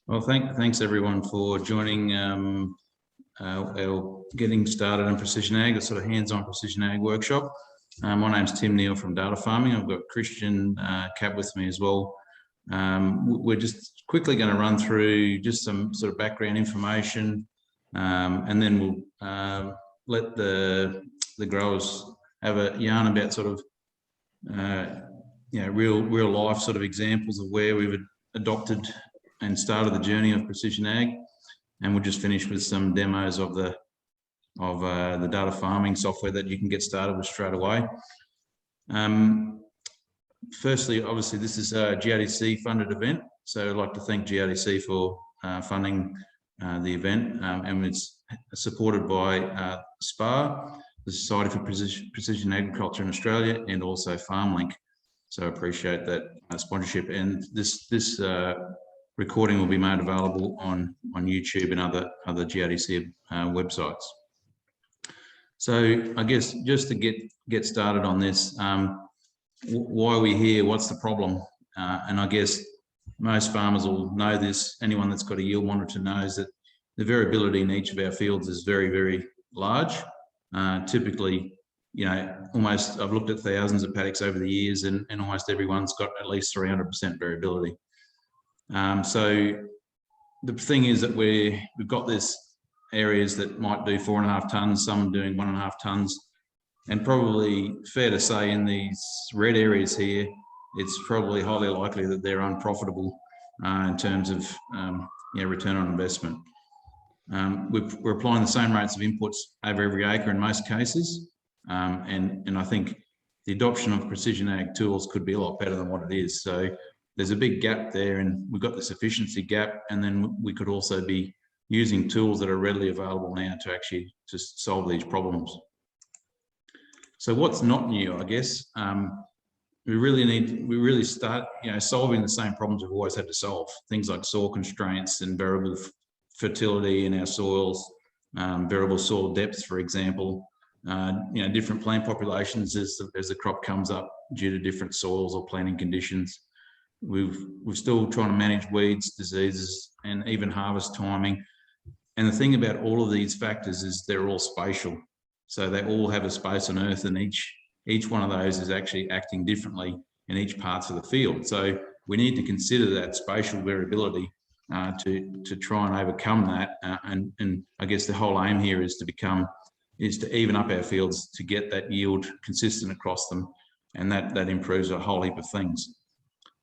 Well, thanks everyone for joining our Getting Started in Precision Ag, a sort of hands-on precision ag workshop. My name's Tim Neal from Data Farming. I've got Christian Cap with me as well. We're just quickly going to run through just some sort of background information, and then we'll let the growers have a yarn about sort of real life sort of examples of where we've adopted and started the journey of precision ag, and we'll just finish with some demos of the data farming software that you can get started with straight away. Firstly, obviously, this is a GRDC funded event, so I'd like to thank GRDC for funding the event, and it's supported by SPAR, the Society for Precision Agriculture in Australia, and also FarmLink. So I appreciate that sponsorship, and this recording will be made available on YouTube and other GRDC websites. So I guess just to get started on this, why are we here? What's the problem? And I guess most farmers will know this. Anyone that's got a yield monitor knows that the variability in each of our fields is very, very large. Typically, almost, I've looked at thousands of paddocks over the years, and almost everyone's got at least 300% variability. So the thing is that we've got this areas that might do 4.5 tonnes, some doing 1.5 tonnes, and probably fair to say in these red areas here, it's probably highly likely that they're unprofitable in terms of return on investment. We're applying the same rates of inputs over every acre in most cases, and I think the adoption of precision ag tools could be a lot better than what it is. So there's a big gap there, and we've got this efficiency gap, and then we could also be using tools that are readily available now to actually just solve these problems. So what's not new, I guess? We really start solving the same problems we've always had to solve. Things like soil constraints and variable fertility in our soils, variable soil depth, for example. Different plant populations as the crop comes up due to different soils or planting conditions. We're still trying to manage weeds, diseases, and even harvest timing. And the thing about all of these factors is they're all spatial. So they all have a space on Earth, and each one of those is actually acting differently in each parts of the field. So we need to consider that spatial variability to try and overcome that. And I guess the whole aim here is to even up our fields to get that yield consistent across them, and that improves a whole heap of things.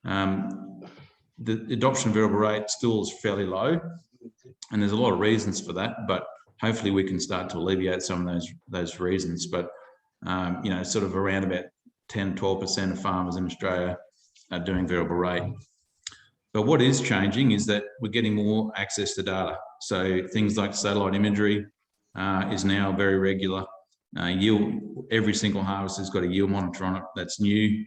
The adoption variable rate still is fairly low, and there's a lot of reasons for that, but hopefully we can start to alleviate some of those reasons. But sort of around about 10-12% of farmers in Australia are doing variable rate. But what is changing is that we're getting more access to data. So things like satellite imagery is now very regular. Every single harvest has got a yield monitor on it. That's new.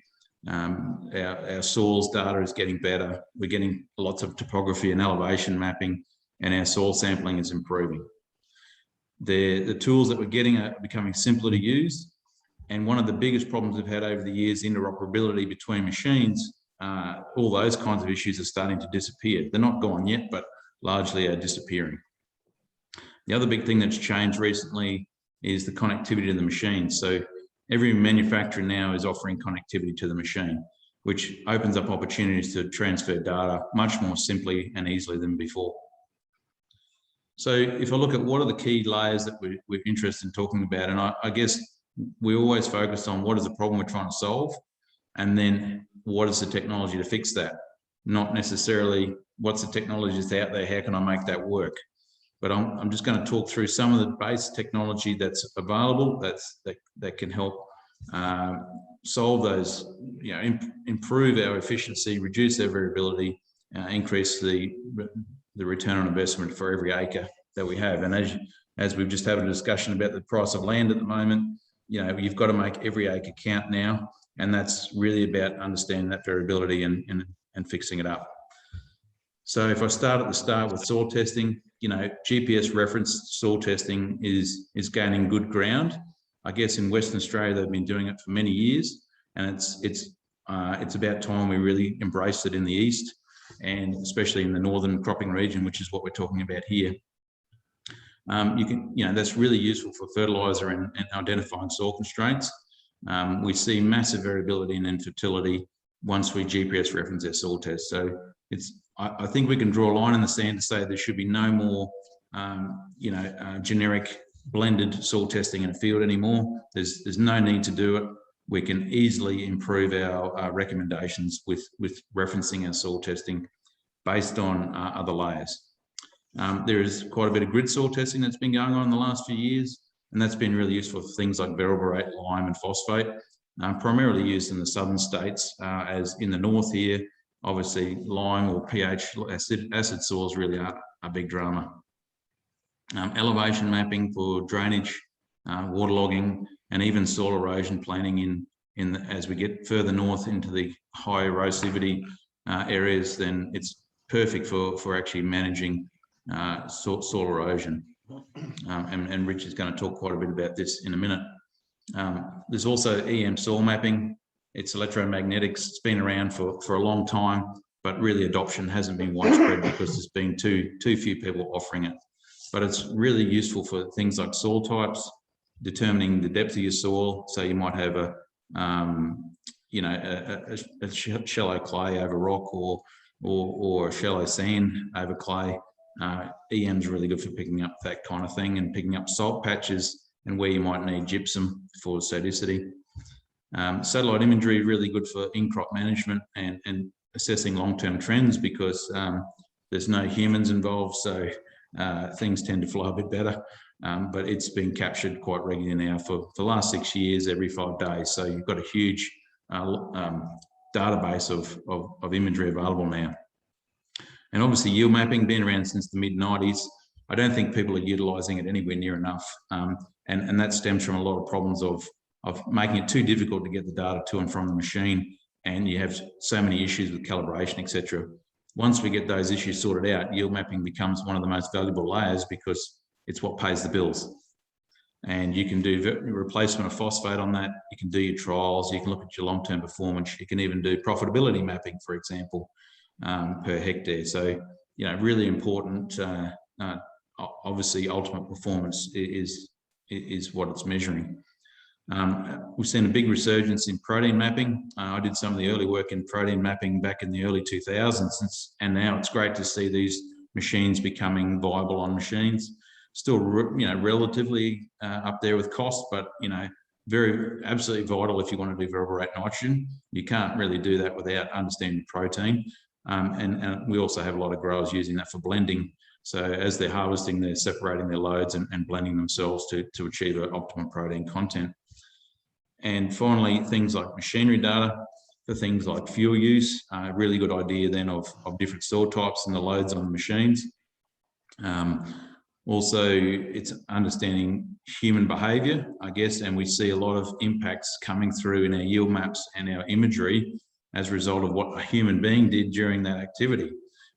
Our soils data is getting better. We're getting lots of topography and elevation mapping, and our soil sampling is improving. The tools that we're getting are becoming simpler to use, and one of the biggest problems we've had over the years, interoperability between machines, all those kinds of issues are starting to disappear. They're not gone yet, but largely are disappearing. The other big thing that's changed recently is the connectivity to the machine. So every manufacturer now is offering connectivity to the machine, which opens up opportunities to transfer data much more simply and easily than before. So if I look at what are the key layers that we're interested in talking about, and I guess we always focus on what is the problem we're trying to solve, and then what is the technology to fix that, not necessarily what's the technology that's out there, how can I make that work. But I'm just going to talk through some of the base technology that's available that can help solve those, improve our efficiency, reduce our variability, increase the return on investment for every acre that we have. And as we've just had a discussion about the price of land at the moment, you've got to make every acre count now, and that's really about understanding that variability and fixing it up. So if I start at the start with soil testing, GPS referenced soil testing is gaining good ground. I guess in Western Australia they've been doing it for many years, and it's about time we really embraced it in the east. and especially in the northern cropping region, which is what we're talking about here. That's really useful for fertilizer and identifying soil constraints. We see massive variability in infertility once we GPS reference our soil test. So I think we can draw a line in the sand to say there should be no more, generic blended soil testing in a field anymore. There's no need to do it. We can easily improve our recommendations with referencing our soil testing based on other layers. There is quite a bit of grid soil testing that's been going on in the last few years, and that's been really useful for things like vertebrate, lime, and phosphate, primarily used in the southern states, as in the north here, obviously lime or pH acid soils really are a big drama. Elevation mapping for drainage, waterlogging, and even soil erosion planning as we get further north into the high erosivity areas, then it's perfect for actually managing soil erosion. And Rich is going to talk quite a bit about this in a minute. There's also EM soil mapping. It's electromagnetics. It's been around for a long time, but really adoption hasn't been widespread because there's been too few people offering it. But it's really useful for things like soil types, determining the depth of your soil. So you might have a shallow clay over rock or a shallow sand over clay. EM is really good for picking up that kind of thing and picking up salt patches and where you might need gypsum for sodicity. Satellite imagery really good for in-crop management and assessing long-term trends because there's no humans involved, so things tend to flow a bit better. But it's been captured quite regularly now for the last 6 years, every 5 days. So you've got a huge database of imagery available now. And obviously yield mapping, been around since the mid-90s. I don't think people are utilising it anywhere near enough. And that stems from a lot of problems of making it too difficult to get the data to and from the machine. And you have so many issues with calibration, etc. Once we get those issues sorted out, yield mapping becomes one of the most valuable layers because it's what pays the bills. And you can do replacement of phosphate on that. You can do your trials. You can look at your long-term performance. You can even do profitability mapping, for example, per hectare. So, really important. Obviously, ultimate performance is what it's measuring. We've seen a big resurgence in protein mapping. I did some of the early work in protein mapping back in the early 2000s, and now it's great to see these machines becoming viable on machines. Still, relatively up there with cost, but absolutely vital if you want to do vertebrate nitrogen. You can't really do that without understanding protein. And we also have a lot of growers using that for blending. So as they're harvesting, they're separating their loads and blending themselves to achieve an optimum protein content. And finally, things like machinery data for things like fuel use, a really good idea then of different soil types and the loads on the machines. Also, it's understanding human behaviour, I guess, and we see a lot of impacts coming through in our yield maps and our imagery as a result of what a human being did during that activity.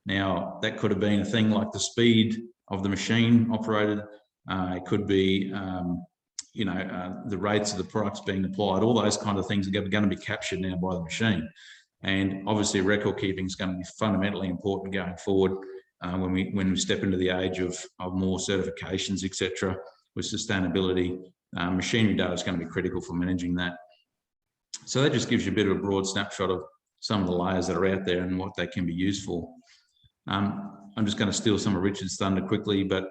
Now, that could have been a thing like the speed of the machine operated. It could be, the rates of the products being applied. All those kind of things are going to be captured now by the machine. And obviously, record keeping is going to be fundamentally important going forward when we step into the age of more certifications, etc. With sustainability. Machinery data is going to be critical for managing that. So that just gives you a bit of a broad snapshot of some of the layers that are out there and what they can be used for. I'm just going to steal some of Richard's thunder quickly, but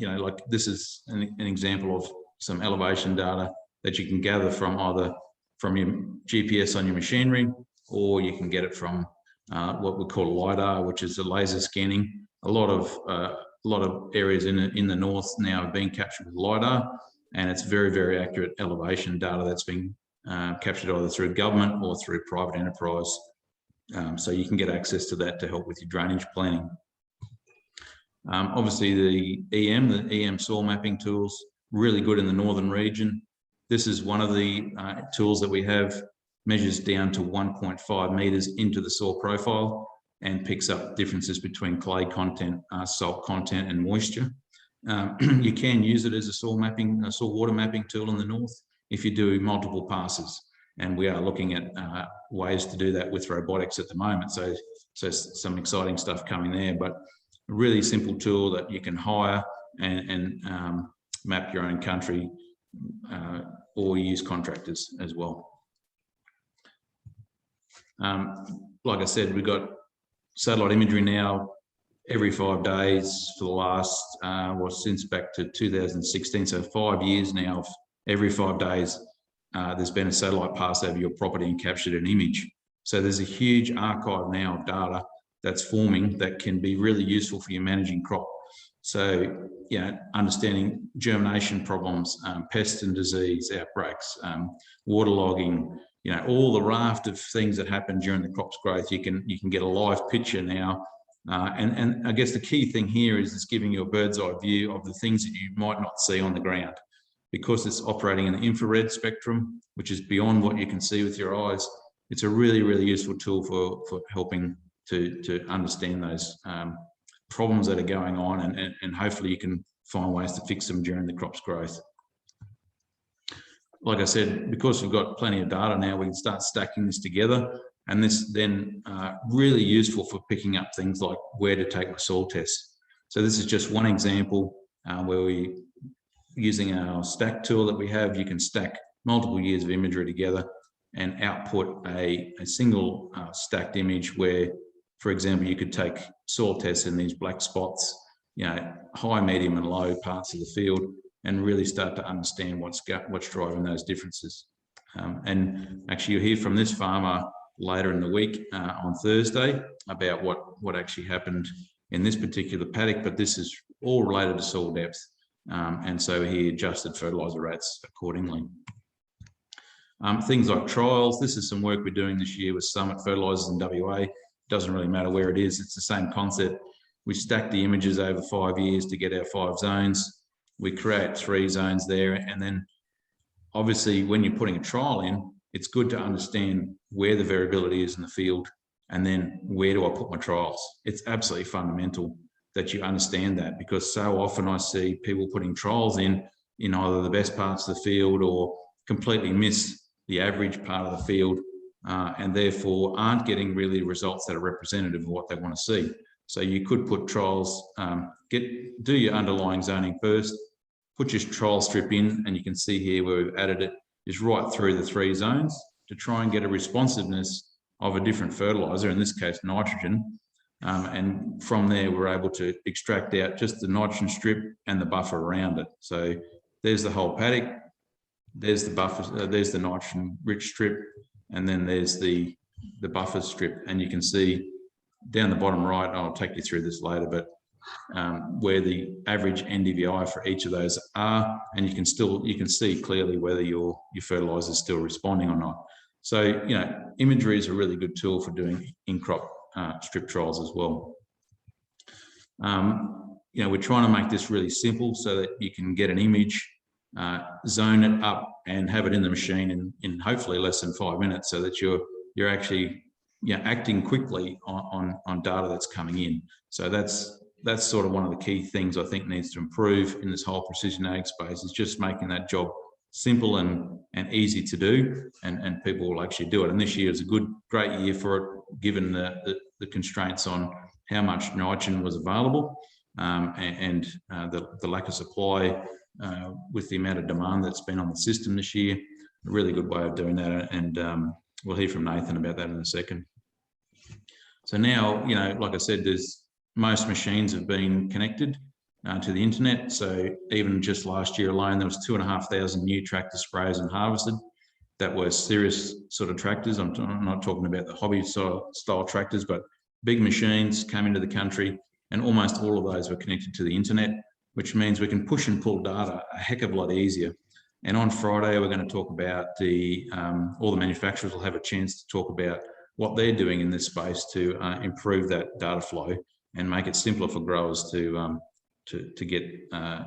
like this is an example of some elevation data that you can gather from either from your GPS on your machinery, or you can get it from what we call LiDAR, which is a laser scanning. A lot of areas in the north now have been captured with LiDAR, and it's very, very accurate elevation data that's been captured either through government or through private enterprise. So you can get access to that to help with your drainage planning. Obviously, the EM soil mapping tools, really good in the northern region. This is one of the tools that we have, measures down to 1.5 metres into the soil profile and picks up differences between clay content, salt content and moisture. You can use it as a soil water mapping tool in the north if you do multiple passes. and we are looking at ways to do that with robotics at the moment. So some exciting stuff coming there, but a really simple tool that you can hire and map your own country, or use contractors as well. Like I said, we've got satellite imagery now every 5 days for the last, since back to 2016, so 5 years now. Every 5 days, there's been a satellite pass over your property and captured an image. So there's a huge archive now of data that's forming that can be really useful for you managing crop. So, understanding germination problems, pest and disease outbreaks, waterlogging, all the raft of things that happen during the crop's growth, you can get a live picture now. And I guess the key thing here is it's giving you a bird's eye view of the things that you might not see on the ground, because it's operating in the infrared spectrum, which is beyond what you can see with your eyes. It's a really, really useful tool for helping to understand those problems that are going on, and hopefully you can find ways to fix them during the crop's growth. Like I said, because we've got plenty of data now, we can start stacking this together, and this then really useful for picking up things like where to take the soil tests. So this is just one example where we, using our stack tool that we have, you can stack multiple years of imagery together and output a single stacked image where, for example, you could take soil tests in these black spots, high, medium and low parts of the field, and really start to understand what's driving those differences. And actually you'll hear from this farmer later in the week on Thursday about what actually happened in this particular paddock, but this is all related to soil depth. And so he adjusted fertiliser rates accordingly. Things like trials, this is some work we're doing this year with Summit Fertilisers in WA. Doesn't really matter where it is, it's the same concept. We stack the images over 5 years to get our 5 zones. We create 3 zones there, and then obviously when you're putting a trial in, it's good to understand where the variability is in the field, and then where do I put my trials. It's absolutely fundamental that you understand that, because so often I see people putting trials in either the best parts of the field or completely miss the average part of the field, and therefore aren't getting really results that are representative of what they want to see. So you could put trials, do your underlying zoning first, put your trial strip in, and you can see here where we've added it is right through the 3 zones to try and get a responsiveness of a different fertiliser, in this case nitrogen. And from there, we're able to extract out just the nitrogen strip and the buffer around it. So there's the whole paddock, there's the buffer, there's the nitrogen-rich strip, and then there's the buffer strip. And you can see down the bottom right, I'll take you through this later, but where the average NDVI for each of those are, and you can see clearly whether your fertiliser is still responding or not. So imagery is a really good tool for doing in-crop strip trials as well. We're trying to make this really simple so that you can get an image, zone it up, and have it in the machine in hopefully less than 5 minutes, so that you're actually acting quickly on data that's coming in. So that's sort of one of the key things I think needs to improve in this whole precision ag space, is just making that job simple and easy to do, and people will actually do it. And this year is a great year for it, given the constraints on how much nitrogen was available, and the lack of supply with the amount of demand that's been on the system this year. A really good way of doing that, and we'll hear from Nathan about that in a second. So now, like I said, most machines have been connected to the internet. So even just last year alone, there was 2,500 new tractor sprayers and harvested that were serious sort of tractors. I'm not talking about the hobby style tractors, but big machines came into the country, and almost all of those were connected to the internet, which means we can push and pull data a heck of a lot easier. And on Friday, we're going to talk about all the manufacturers will have a chance to talk about what they're doing in this space to improve that data flow and make it simpler for growers to get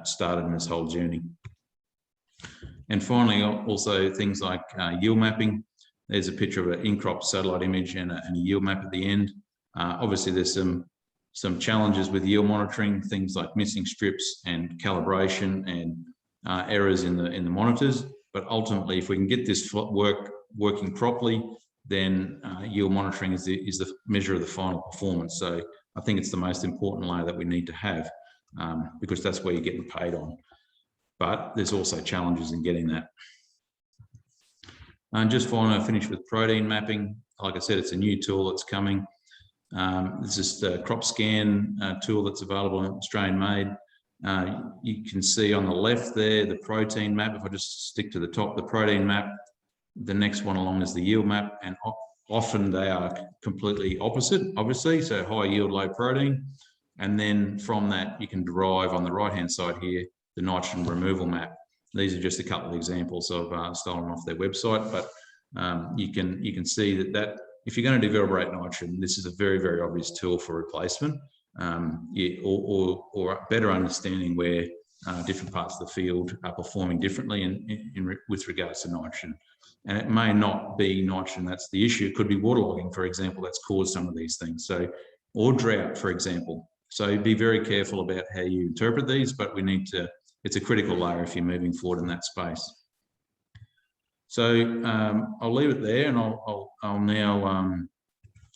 started in this whole journey. And finally, also things like yield mapping. There's a picture of an in-crop satellite image and a yield map at the end. Obviously, there's some challenges with yield monitoring, things like missing strips and calibration and errors in the monitors. But ultimately, if we can get this working properly, then yield monitoring is the measure of the final performance. So I think it's the most important layer that we need to have, because that's where you're getting paid on. But there's also challenges in getting that. And just finally, I finish with protein mapping. Like I said, it's a new tool that's coming. This is the crop scan tool that's available, Australian made. You can see on the left there the protein map. If I just stick to the top, the protein map, the next one along is the yield map, and often they are completely opposite, obviously. So high yield, low protein. And then from that, you can derive on the right-hand side here, the nitrogen removal map. These are just a couple of examples I've stolen off their website, but you can see that if you're going to develop nitrogen, this is a very, very obvious tool for replacement, or better understanding where different parts of the field are performing differently with regards to nitrogen. And it may not be nitrogen that's the issue. It could be waterlogging, for example, that's caused some of these things. So, or drought, for example. So be very careful about how you interpret these, but we need to, it's a critical layer if you're moving forward in that space. So I'll leave it there, and I'll now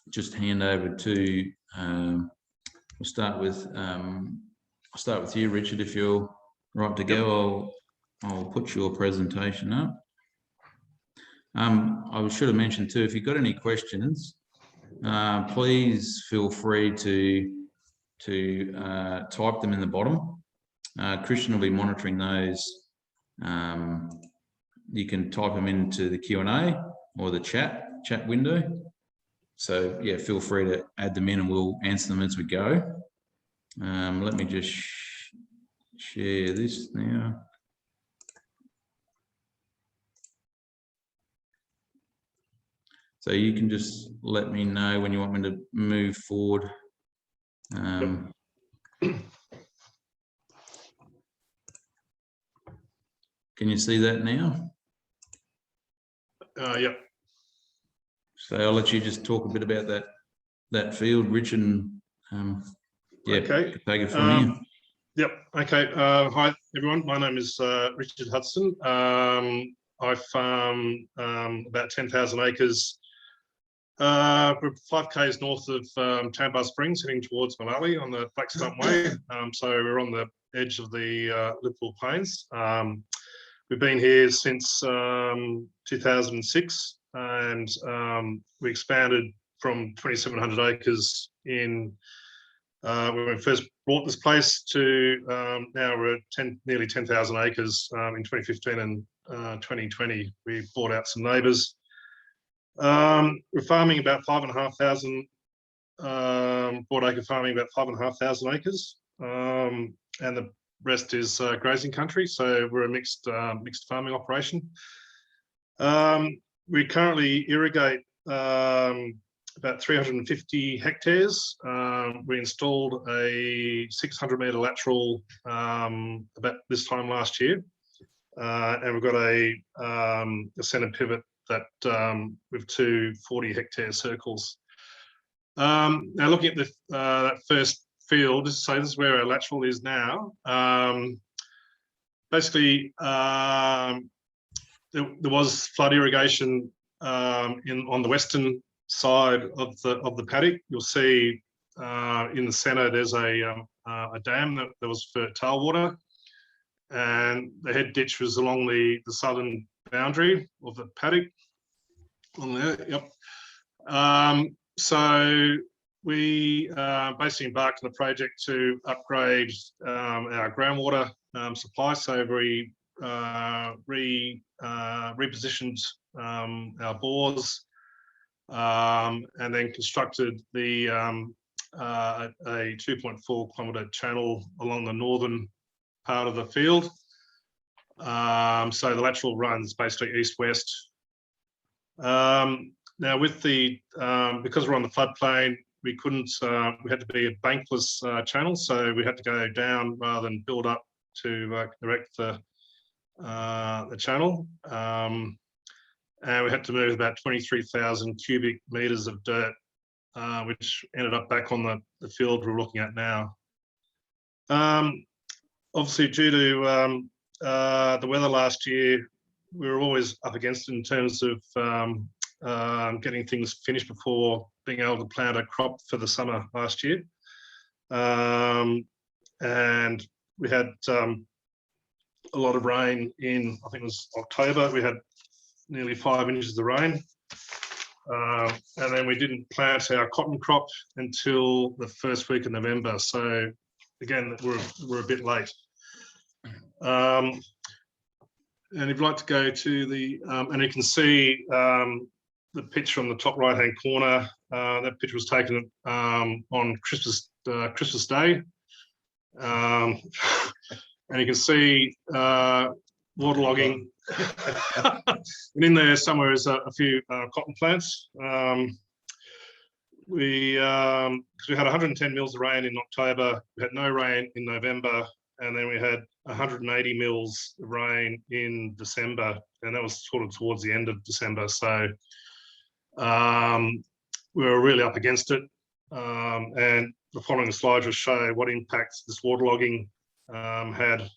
just hand over to, we'll start with you, Richard, if you're right to go. I'll put your presentation up. I should have mentioned too, if you've got any questions, please feel free to type them in the bottom. Christian will be monitoring those. You can type them into the Q&A or the chat window. So yeah, feel free to add them in and we'll answer them as we go. Let me just share this now. So you can just let me know when you want me to move forward. Can you see that now? Yep. So I'll let you just talk a bit about that field, Richard, and yeah, okay. Take it from here. Yep. Okay. Hi everyone. My name is Richard Hudson. I farm about 10,000 acres. We're 5 k's north of Tambar Springs, heading towards Malali on the Black Stump Way. So we're on the edge of the Liverpool Plains. We've been here since 2006, and we expanded from 2,700 acres in when we first bought this place to now we're at nearly 10,000 acres in 2015 and 2020. We bought out some neighbours. We're farming about 5,500 broad acre farming, about 5,500 acres, and the rest is grazing country. So we're a mixed farming operation. We currently irrigate about 350 hectares. We installed a 600-metre lateral about this time last year, and we've got a centre pivot that with 2 40-hectare circles. Now looking at that first field, so this is where our lateral is now. Basically, there was flood irrigation on the western side of the paddock. You'll see in the centre there's a dam that was for tailwater, and the head ditch was along the southern boundary of the paddock on there. Yep. So we basically embarked on a project to upgrade our groundwater supply. So we repositioned our bores, and then constructed the a 2.4 kilometre channel along the northern part of the field. So the lateral runs basically east-west. Now with the because we're on the floodplain, we couldn't. We had to be a bankless channel, so we had to go down rather than build up to erect the channel. And we had to move about 23,000 cubic metres of dirt, which ended up back on the field we're looking at now. Obviously, due to the weather last year, we were always up against it in terms of getting things finished before being able to plant a crop for the summer last year. And we had a lot of rain in, I think it was October. We had nearly 5 inches of rain. And then we didn't plant our cotton crop until the first week of November. So again, we're a bit late. And if you'd like to go to the, and you can see the picture on the top right-hand corner. That picture was taken on Christmas Day. And you can see waterlogging. And in there somewhere is a few cotton plants. Because we had 110 mils of rain in October, we had no rain in November, and then we had 180 mils of rain in December, and that was sort of towards the end of December. So we were really up against it. And the following slides will show what impact this waterlogging had.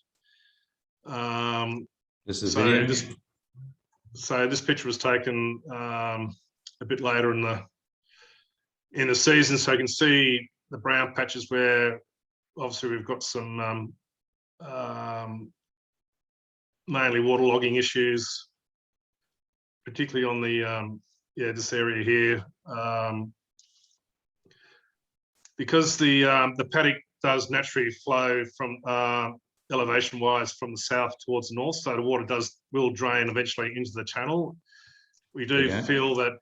This is video. So this picture was taken a bit later in the season, so you can see the brown patches where obviously we've got some mainly waterlogging issues, particularly on the this area here, because the paddock does naturally flow from elevation wise from the south towards the north, so the water will drain eventually into the channel. We do feel that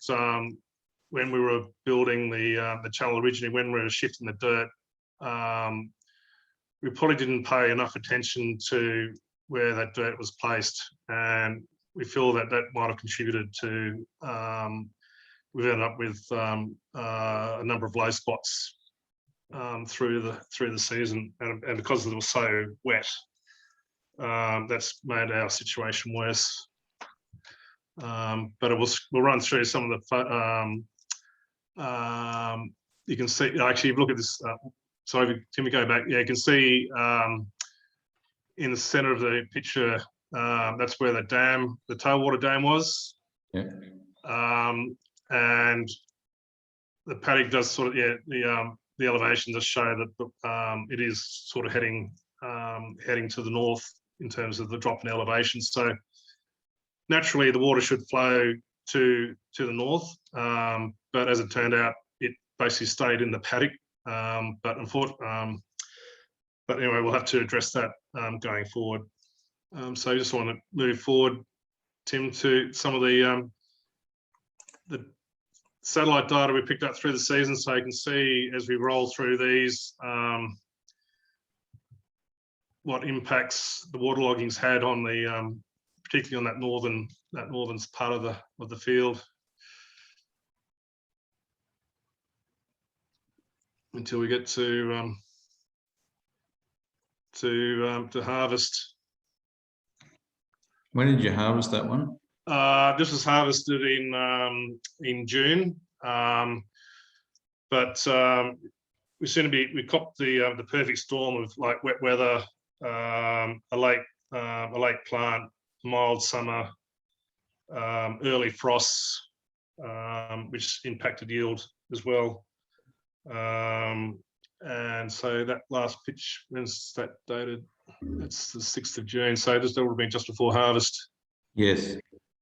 when we were building the channel originally, when we were shifting the dirt, we probably didn't pay enough attention to where that dirt was placed, and we feel that might have contributed to we've ended up with a number of low spots through the season, and because it was so wet, that's made our situation worse. But we'll run through some of the you can see, actually, if you look at this, sorry, can we go back? Yeah, you can see in the center of the picture, that's where the tailwater dam was. Yeah. And the paddock does sort of, the elevation does show that it is sort of heading to the north in terms of the drop in elevation. So naturally, the water should flow to the north, but as it turned out, it basically stayed in the paddock. But anyway, we'll have to address that going forward. So I just want to move forward, Tim, to some of the satellite data we picked up through the season, so you can see as we roll through these what impacts the waterlogging's had on the particularly on that northern part of the field, until we get to harvest. When did you harvest that one? This was harvested in June, but we copped the perfect storm of like wet weather, a late plant, mild summer, early frosts, which impacted yield as well. And so that last pitch, when's that dated? That's the 6th of June. So that would have been just before harvest. Yes.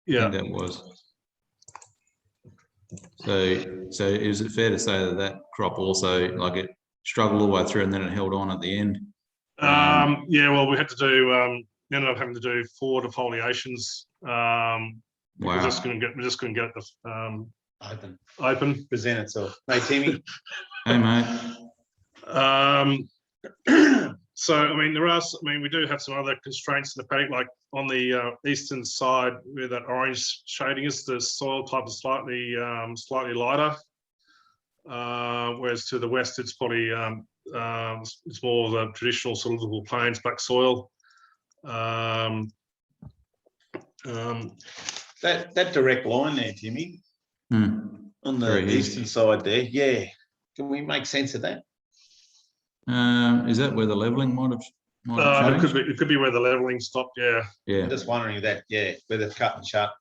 Yeah, I think that was. So is it fair to say that crop also, like, it struggled all the way through and then it held on at the end? Yeah, well, we had to do ended up having to do 4 defoliations. Wow. We're just going to get it open. Present itself. Hey, Timmy. Hey, mate. So, I mean, we do have some other constraints in the paddock, like on the eastern side where that orange shading is, the soil type is slightly lighter, whereas to the west it's probably it's more of the traditional sort of little plains black soil. That direct line there, Timmy, on the eastern side there, yeah. Can we make sense of that? Is that where the levelling might have might change? It could be where the leveling stopped. Yeah. Yeah. I'm just wondering that, where they've cut and shut.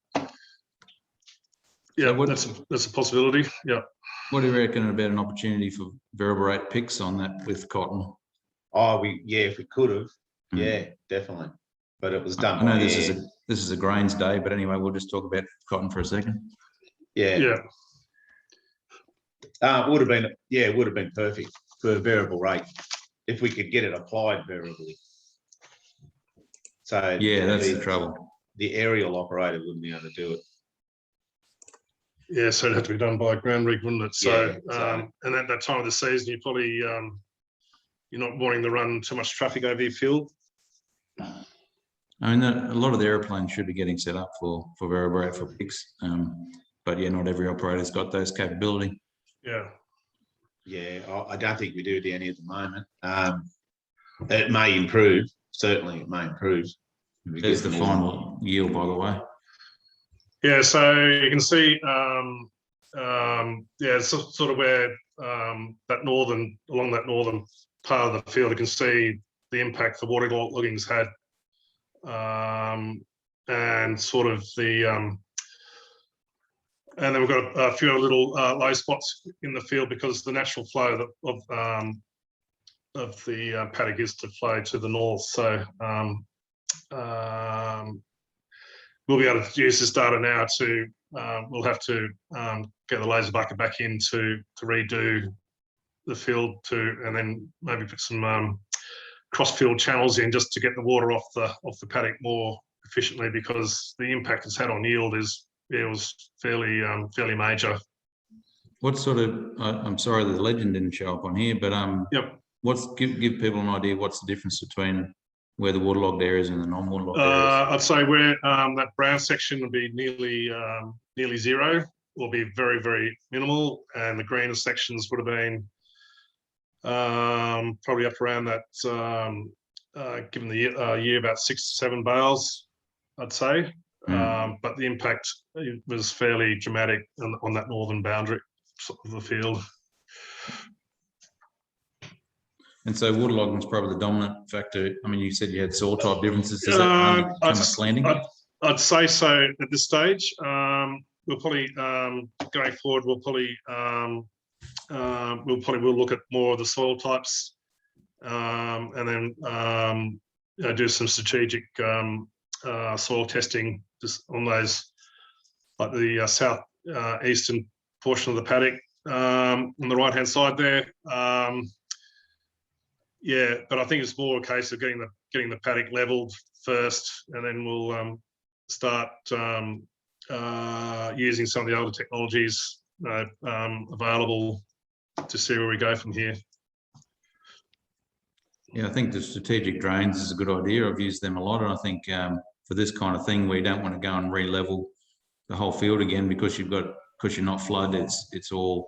Yeah, So that's a possibility. Yeah. What do you reckon about an opportunity for variable rate picks on that with cotton? Oh, if we could have, definitely. But it was done. I know this is a grains day, but anyway, we'll just talk about cotton for a second. Yeah. It would have been perfect for a variable rate if we could get it applied variably. So yeah, that's the trouble. The aerial operator wouldn't be able to do it. Yeah, so it'd have to be done by a ground rig, wouldn't it? So, so and at that time of the season, you probably you're not wanting to run too much traffic over your field. I mean, a lot of the airplanes should be getting set up for variable rate for picks, but yeah, not every operator's got those capability. Yeah. Yeah, I don't think we do any at the moment. It may improve. Certainly, it may improve. There's the final yield, by the way. Yeah, so you can see, it's sort of where along that northern part of the field, you can see the impact the water logging's had, and sort of the, and then we've got a few little low spots in the field because the natural flow of the paddock is to flow to the north. So we'll be able to use this data now to, we'll have to get the laser bucket back in to redo the field and then maybe put some cross-field channels in just to get the water off the paddock more efficiently, because the impact it's had on yield was fairly major. What sort of, I'm sorry the legend didn't show up on here, but Yep. give people an idea what's the difference between where the waterlogged areas and the non-waterlogged areas? I'd say where that brown section would be nearly zero, will be very, very minimal, and the greener sections would have been probably up around that, given the year, about 6 to 7 bales, I'd say. But the impact was fairly dramatic on that northern boundary of the field. And so waterlogging is probably the dominant factor. I mean, you said you had soil type differences. Does that only come at planting? I'd say so at this stage. We'll probably going forward. We'll look at more of the soil types, and then do some strategic soil testing just on those, like the south eastern portion of the paddock on the right hand side there. Yeah, but I think it's more a case of getting the paddock leveled first, and then we'll start using some of the older technologies available to see where we go from here. Yeah, I think the strategic drains is a good idea. I've used them a lot, and I think for this kind of thing, we don't want to go and re-level the whole field again because you're not flooded. It's all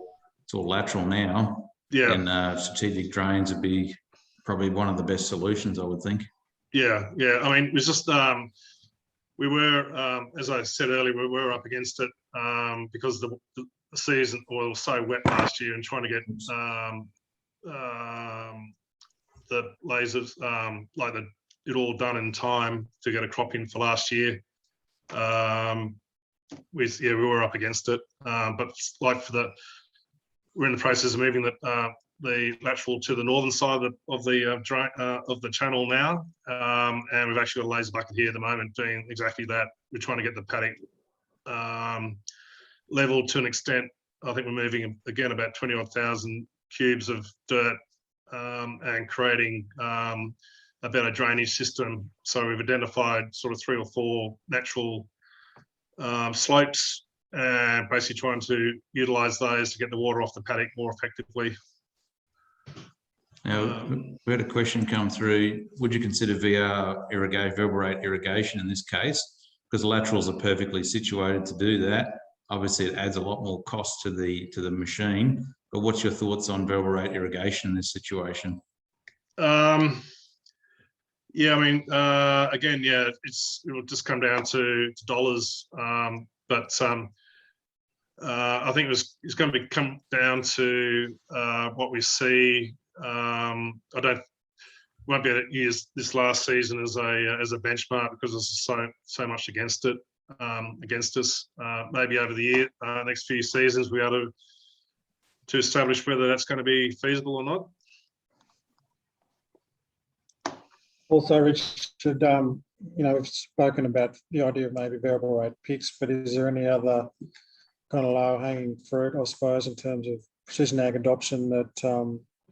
lateral now. Yeah, and strategic drains would be probably one of the best solutions, I would think. Yeah. I mean, it was just we were, as I said earlier, we were up against it because the season was so wet last year, and trying to get the lasers it all done in time to get a crop in for last year. We were up against it, but like we're in the process of moving the lateral to the northern side of the channel now, and we've actually got a laser bucket here at the moment doing exactly that. We're trying to get the paddock leveled to an extent. I think we're moving again about 20,000 cubes of dirt and creating a better drainage system. So we've identified sort of 3 or 4 natural slopes, and basically trying to utilise those to get the water off the paddock more effectively. Now, we had a question come through. Would you consider variable rate irrigation in this case? Because the laterals are perfectly situated to do that. Obviously, it adds a lot more cost to the machine. But what's your thoughts on variable rate irrigation in this situation? Yeah, I mean, again, yeah, it will just come down to dollars. But I think it's going to come down to what we see. won't be able to use this last season as a benchmark because there's so much against it, against us. Maybe over the year, next few seasons, we are to establish whether that's going to be feasible or not. Also, Richard, we've spoken about the idea of maybe variable rate picks, but is there any other kind of low hanging fruit, I suppose, in terms of precision ag adoption that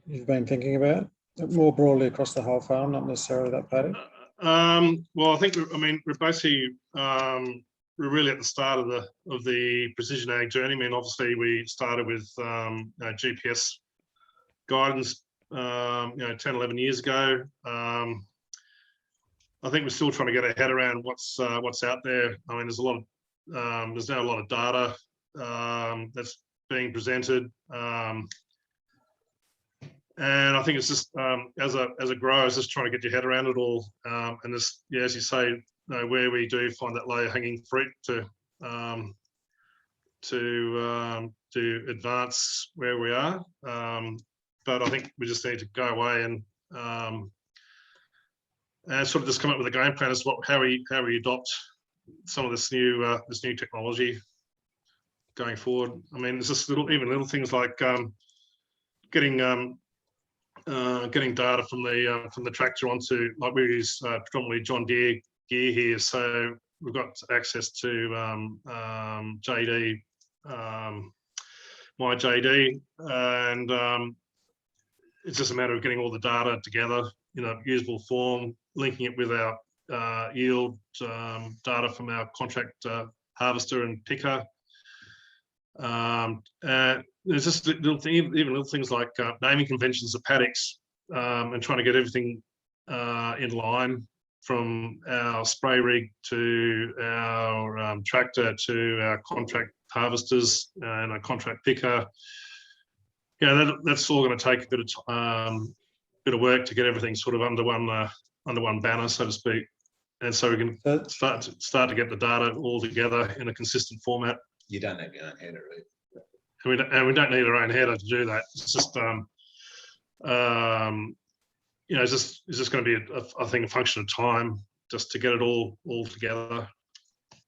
you've been thinking about more broadly across the whole farm, not necessarily that paddock? Well, I think we're basically we're really at the start of the precision ag journey. I mean, obviously we started with GPS guidance 10, 11 years ago. I think we're still trying to get our head around what's out there. I mean, there's now a lot of data that's being presented, and I think it's just as a grower, it's just trying to get your head around it all, and this, as you say, where we do find that low hanging fruit to advance where we are, but I think we just need to go away and sort of just come up with a game plan as to how we adopt some of this new technology going forward. I mean, there's just little things like getting data from the tractor onto, like, we use predominantly John Deere gear here, so we've got access to JD, my JD, and it's just a matter of getting all the data together in a usable form, linking it with our yield data from our contract harvester and picker. There's just little things like naming conventions of paddocks, and trying to get everything in line, from our spray rig to our tractor to our contract harvesters and our contract picker. That's all going to take a bit of work to get everything sort of under one banner, so to speak, and so we can start to get the data all together in a consistent format. You don't have your own header, right? And we don't need our own header to do that. It's just it's just going to be I think a function of time just to get it all together.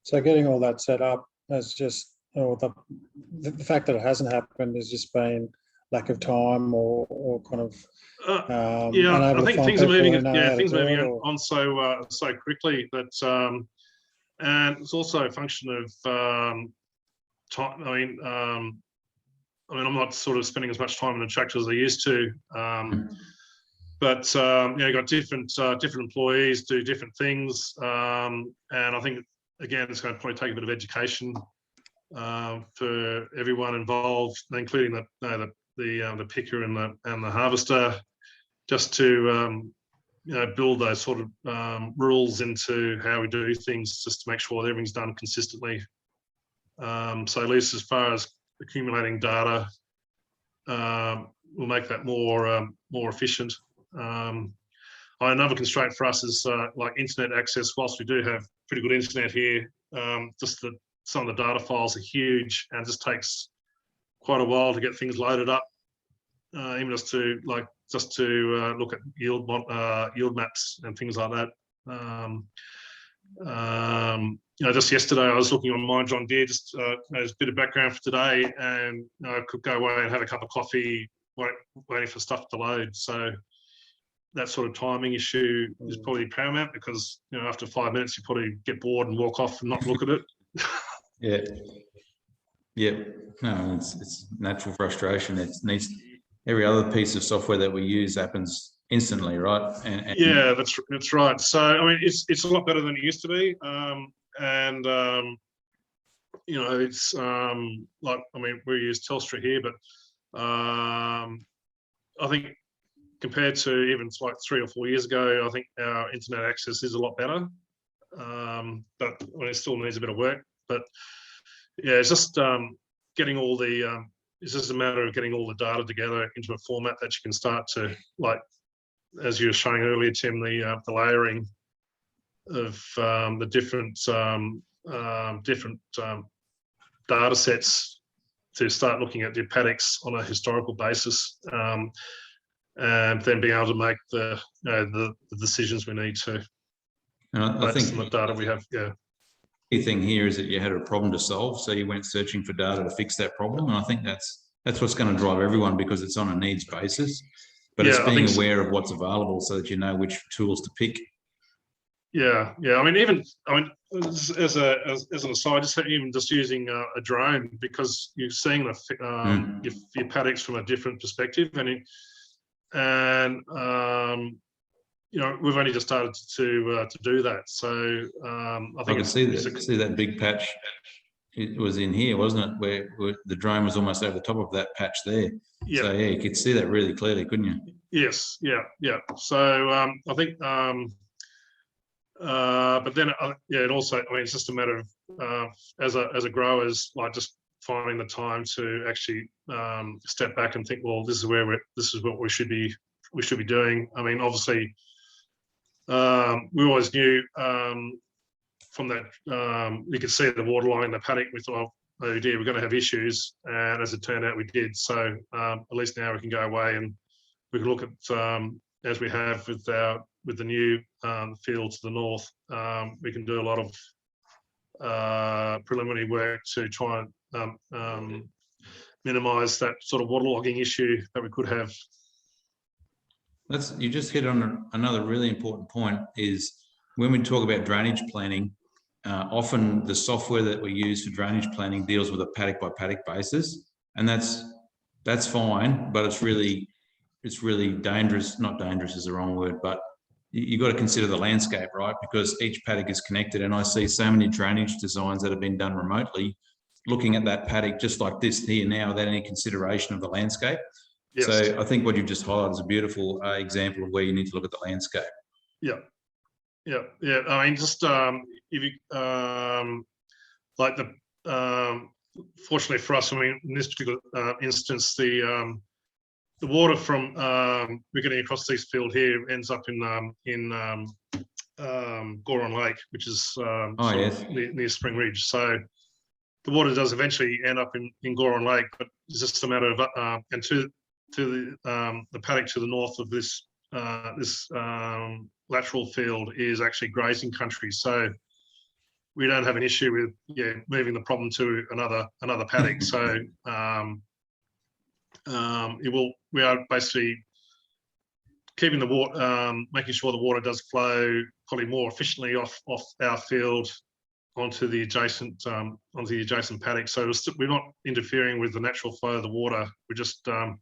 So getting all that set up has just, the fact that it hasn't happened has just been lack of time or kind of I think things are moving on so quickly that and it's also a function of time. I mean, I'm not sort of spending as much time on the tractor as I used to, but you've got different employees do different things, and I think again it's going to probably take a bit of education for everyone involved, including the picker and the harvester, just to build those sort of rules into how we do things, just to make sure that everything's done consistently. So at least as far as accumulating data, we'll make that more efficient. Another constraint for us is like internet access. Whilst we do have pretty good internet here, just that some of the data files are huge, and it just takes quite a while to get things loaded up, even just to look at yield maps and things like that. Just yesterday I was looking on my John Deere, just as a bit of background for today, and I could go away and have a cup of coffee waiting for stuff to load. So that sort of timing issue is probably paramount, because after 5 minutes you probably get bored and walk off and not look at it. Yeah. No, it's natural frustration. It needs, every other piece of software that we use happens instantly, right? And yeah, that's right. So I mean, it's a lot better than it used to be, it's like, I mean, we use Telstra here, but I think compared to even like 3 or 4 years ago, I think our internet access is a lot better, but it still needs a bit of work. But yeah, it's just getting all the it's just a matter of getting all the data together into a format that you can start to, like, as you were showing earlier, Tim, the layering of the different data sets to start looking at your paddocks on a historical basis. and then being able to make the decisions we need to And I based think on the data we have. Yeah. key thing here is that you had a problem to solve, so you went searching for data to fix that problem. And I think that's what's going to drive everyone, because it's on a needs basis. But it's being aware of what's available so that you know which tools to pick. Yeah. I mean, as an aside, just using a drone, because you're seeing your paddocks from a different perspective, and we've only just started to do that. So I think I can see that big patch. It was in here, wasn't it? Where the drone was almost over the top of that patch there. Yeah. So yeah, you could see that really clearly, couldn't you? Yes. Yeah. So I think, but then it also, I mean, it's just a matter of as a growers, like just finding the time to actually step back and think, well, this is what we should be doing. I mean, obviously, we always knew from that you could see the water line in the paddock. We thought, oh dear, we're going to have issues, and as it turned out, we did. So at least now we can go away and we can look at as we have with the new field to the north. We can do a lot of preliminary work to try and minimise that sort of waterlogging issue that we could have. You just hit on another really important point, is when we talk about drainage planning, often the software that we use for drainage planning deals with a paddock by paddock basis, and that's fine, but it's really dangerous. Not dangerous is the wrong word, but you've got to consider the landscape, right? Because each paddock is connected, and I see so many drainage designs that have been done remotely, looking at that paddock just like this here now, without any consideration of the landscape. Yes. So I think what you've just highlighted is a beautiful example of where you need to look at the landscape. Yeah. I mean, just if you like fortunately for us, I mean, in this particular instance, the water from we're getting across this field here ends up in Goron Lake, which is yes, near Spring Ridge. So the water does eventually end up in Goron Lake, but it's just a matter of and to the paddock to the north of this lateral field is actually grazing country. So we don't have an issue with moving the problem to another paddock. So we are basically keeping the water, making sure the water does flow probably more efficiently off our field onto the adjacent paddock. So we're not interfering with the natural flow of the water. We're just trying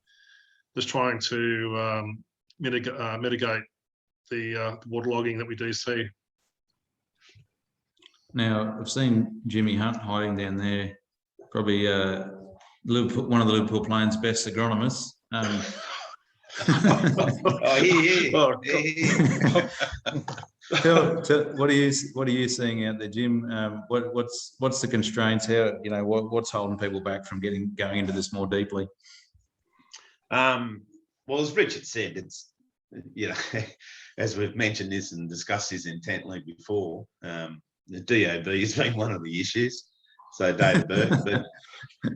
to mitigate the waterlogging that we do see. Now, I've seen Jimmy Hunt hiding down there, probably one of the Liverpool Plains' best agronomists. What are you seeing out there, Jim? What's the constraints? What's holding people back from going into this more deeply? Well, as Richard said, it's as we've mentioned this and discussed this intently before, the DOB has been one of the issues. So date of birth,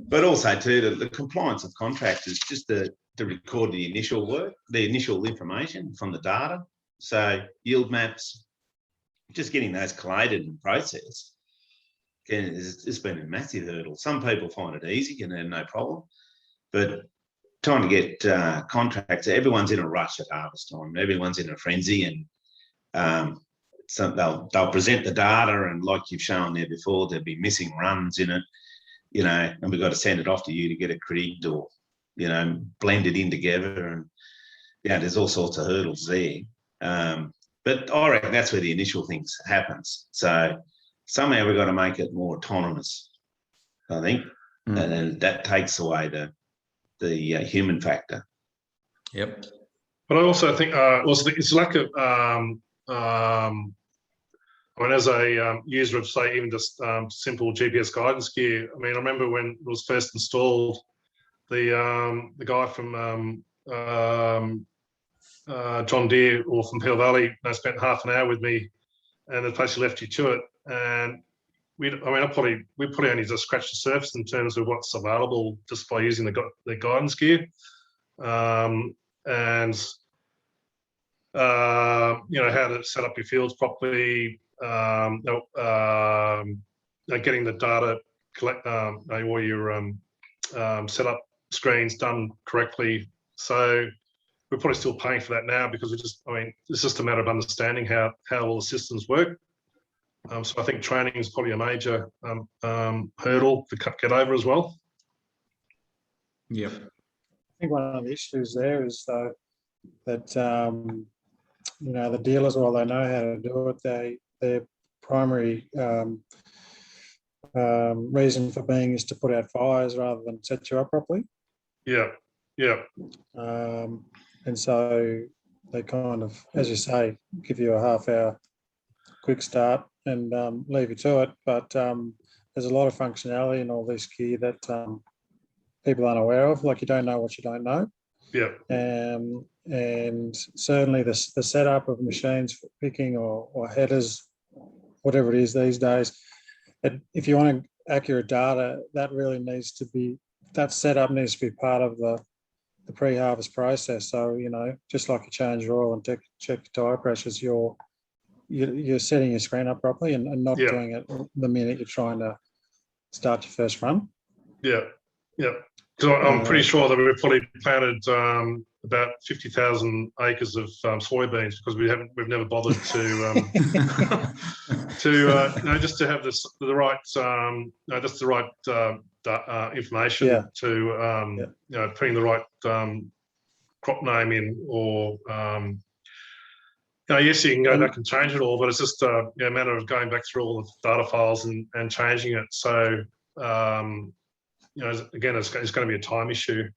but also too the compliance of contractors, just to record the initial work, the initial information from the data. So yield maps, just getting those collated and processed, again, it's been a massive hurdle. Some people find it easy and they're no problem, but trying to get contracts, everyone's in a rush at harvest time. Everyone's in a frenzy, and so they'll present the data, and like you've shown there before, there'll be missing runs in it, and we've got to send it off to you to get it cribbed or, blended in together, and there's all sorts of hurdles there. But I reckon that's where the initial things happens. So somehow we've got to make it more autonomous, I think, and that takes away the human factor. Yep. But I also think it's lack of I mean, as a user of, say, even just simple GPS guidance gear. I mean, I remember when it was first installed, the guy from John Deere or from Peel Valley spent half an hour with me, and the place he left you to it. And we probably only just scratched the surface in terms of what's available just by using the guidance gear. and you know, how to set up your fields properly, getting the data collect or your setup screens done correctly. So we're probably still paying for that now because I mean, it's just a matter of understanding how all the systems work. So I think training is probably a major hurdle to get over as well. Yep. I think one of the issues there is though that you know, the dealers, while they know how to do it, their primary reason for being is to put out fires rather than set you up properly. Yeah, yeah. And so they kind of, as you say, give you a half-hour quick start and leave you to it. But there's a lot of functionality in all this gear that people aren't aware of. Like, you don't know what you don't know. Yeah. And certainly the setup of machines for picking or headers, whatever it is these days, if you want accurate data, that really needs to be, that setup needs to be part of the pre-harvest process. So, you know, just like you change your oil and check your tire pressures, you're setting your screen up properly and not doing it the minute you're trying to start your first run. Yeah, yeah. So I'm pretty sure that we've probably planted about 50,000 acres of soybeans because we've never bothered to you know, just to have the right just the right information to you know, putting the right crop name in, or you know, yes, you can go back and change it all, but it's just you know, a matter of going back through all the data files and changing it. So you know, again, it's going to be a time issue.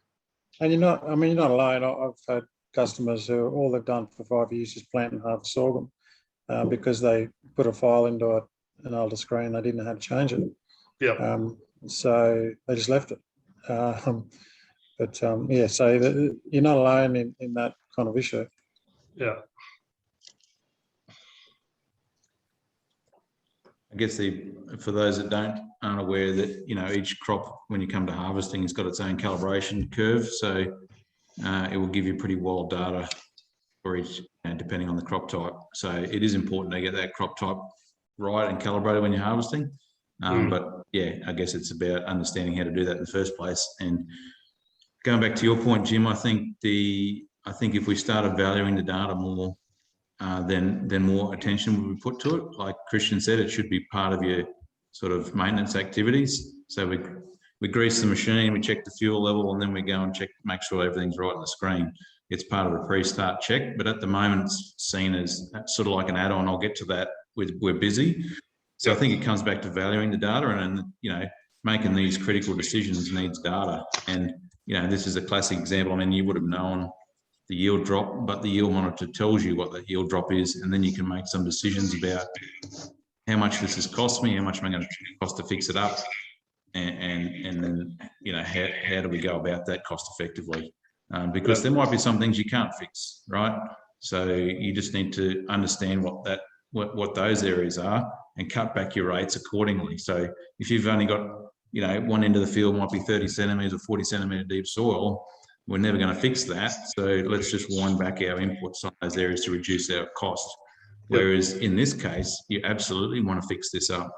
And you're not alone. I've had customers who all they've done for 5 years is plant and harvest sorghum because they put a file into an older screen. They didn't know how to change it. Yeah. So they just left it. Yeah, so you're not alone in that kind of issue. Yeah. I guess for those that aren't aware that, you know, each crop when you come to harvesting has got its own calibration curve, so it will give you pretty wild data for each, you know, depending on the crop type. So it is important to get that crop type right and calibrated when you're harvesting. But yeah, I guess it's about understanding how to do that in the first place. And going back to your point, Jim, I think if we started valuing the data more, then more attention will be put to it. Like Christian said, it should be part of your sort of maintenance activities. So we grease the machine, we check the fuel level, and then we go and make sure everything's right on the screen. It's part of the pre-start check, but at the moment it's seen as sort of like an add-on. I'll get to that. We're busy. So I think it comes back to valuing the data, and you know, making these critical decisions needs data. And you know, this is a classic example. I mean, you would have known the yield drop, but the yield monitor tells you what that yield drop is, and then you can make some decisions about how much this has cost me, how much am I going to cost to fix it up, and then, you know, how do we go about that cost effectively? Because there might be some things you can't fix, right? So you just need to understand what those areas are and cut back your rates accordingly. So if you've only got, you know, one end of the field might be 30 centimetres or 40 centimetre deep soil, we're never going to fix that. So let's just wind back our inputs on those areas to reduce our cost. Whereas in this case, you absolutely want to fix this up.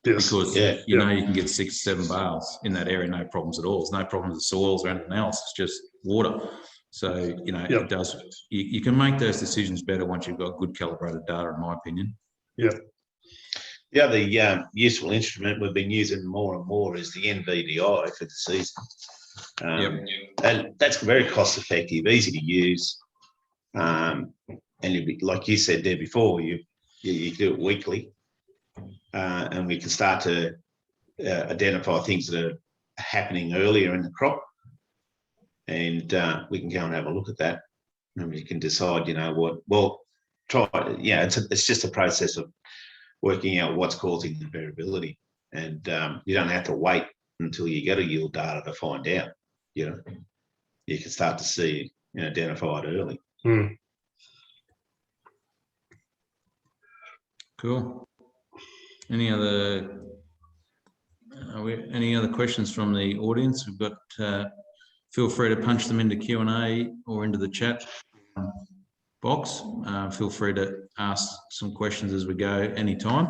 Because you know, you can get 6 or 7 bales in that area, no problems at all. There's no problems with soils or anything else. It's just water. So, you know, it does, you can make those decisions better once you've got good calibrated data, in my opinion. Yeah. The other useful instrument we've been using more and more is the NVDI for the season. And that's very cost effective, easy to use. And like you said there before, you do it weekly. And we can start to identify things that are happening earlier in the crop, and we can go and have a look at that, and we can decide, you know, it's just a process of working out what's causing the variability, and you don't have to wait until you get a yield data to find out. You know, you can start to see and identify it early. Cool. Any other questions from the audience? We've got feel free to punch them into Q&A or into the chat box. Feel free to ask some questions as we go anytime.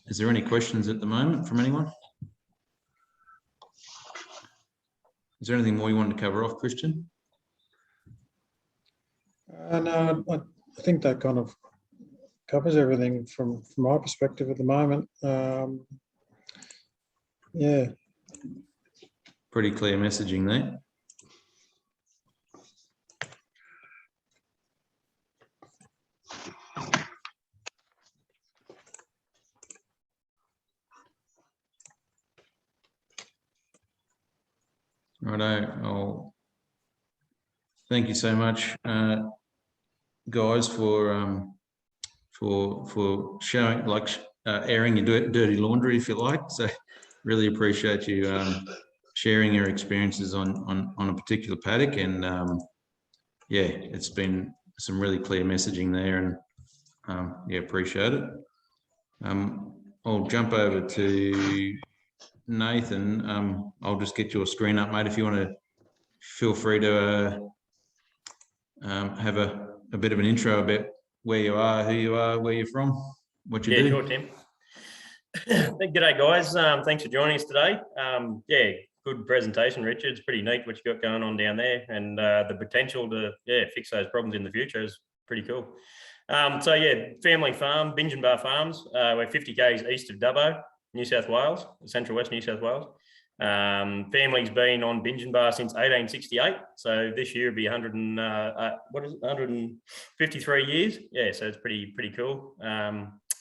Is there any questions at the moment from anyone? Is there anything more you wanted to cover off, Christian? No, I think that kind of covers everything from my perspective at the moment. Yeah. Pretty clear messaging there. Righto. Thank you so much, guys, for showing, like, airing your dirty laundry, if you like. So really appreciate you sharing your experiences on a particular paddock, and yeah, it's been some really clear messaging there, and yeah, appreciate it. I'll jump over to Nathan. I'll just get your screen up, mate. If you want to, feel free to have a bit of an intro about where you are, who you are, where you're from, what you do. Yeah, sure, Tim. G'day, guys. Thanks for joining us today. Yeah, good presentation, Richard. It's pretty neat what you got going on down there, and the potential to fix those problems in the future is pretty cool. So yeah, family farm, Bingen Bar Farms. We're 50 k's east of Dubbo, New South Wales, Central West New South Wales. Family's been on Bingen Bar since 1868. So this year will be 153 years. Yeah, so it's pretty cool.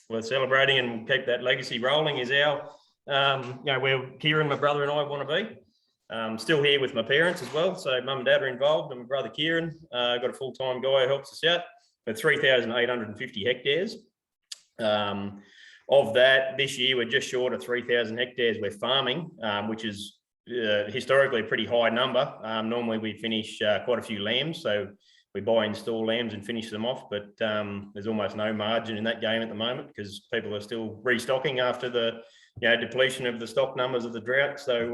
We're celebrating and keep that legacy rolling is our, where Kieran, my brother, and I want to be. Still here with my parents as well. So mum and dad are involved, and my brother Kieran, got a full-time guy who helps us out for 3,850 hectares. Of that, this year, we're just short of 3,000 hectares we're farming, which is historically a pretty high number. Normally, we finish quite a few lambs. So we buy and store lambs and finish them off, but there's almost no margin in that game at the moment because people are still restocking after the depletion of the stock numbers of the drought. So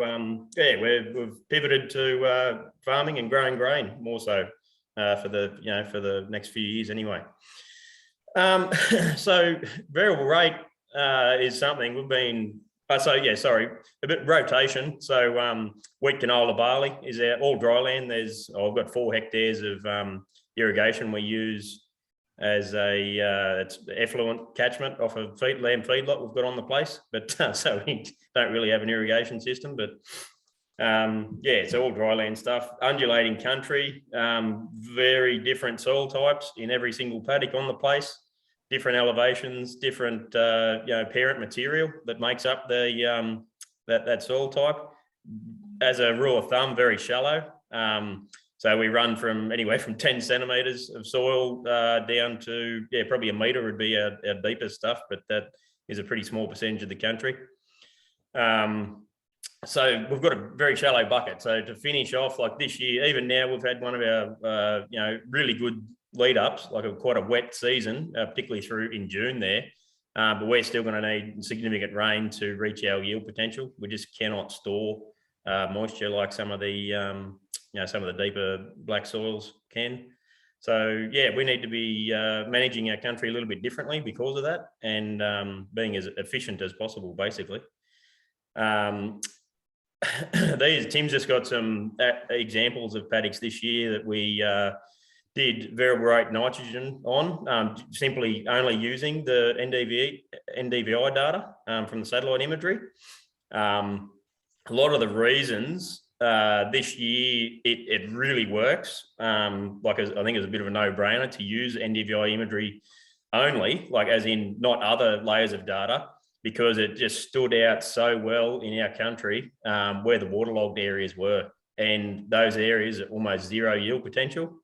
yeah, we've pivoted to farming and growing grain more so for the next few years anyway. So variable rate is something we've been. A bit rotation. So wheat, canola, barley is all dry land. I've got 4 hectares of irrigation we use as it's effluent catchment off a lamb feedlot we've got on the place. But so we don't really have an irrigation system. But yeah, it's all dry land stuff. Undulating country, very different soil types in every single paddock on the place. Different elevations, different parent material that makes up the that soil type. As a rule of thumb, very shallow. So we run from anywhere from 10 centimeters of soil down to probably a meter would be our deepest stuff, but that is a pretty small percentage of the country. So we've got a very shallow bucket. So to finish off, like this year, even now we've had one of our really good lead ups, like quite a wet season, particularly through in June there. But we're still going to need significant rain to reach our yield potential. We just cannot store moisture like some of the deeper black soils can. So yeah, we need to be managing our country a little bit differently because of that, and being as efficient as possible, basically. Tim's just got some examples of paddocks this year that we did variable rate nitrogen on, simply only using the NDVI data from the satellite imagery. A lot of the reasons this year it really works. I think it's a bit of a no-brainer to use NDVI imagery only, like as in not other layers of data, because it just stood out so well in our country where the waterlogged areas were, and those areas are almost zero yield potential.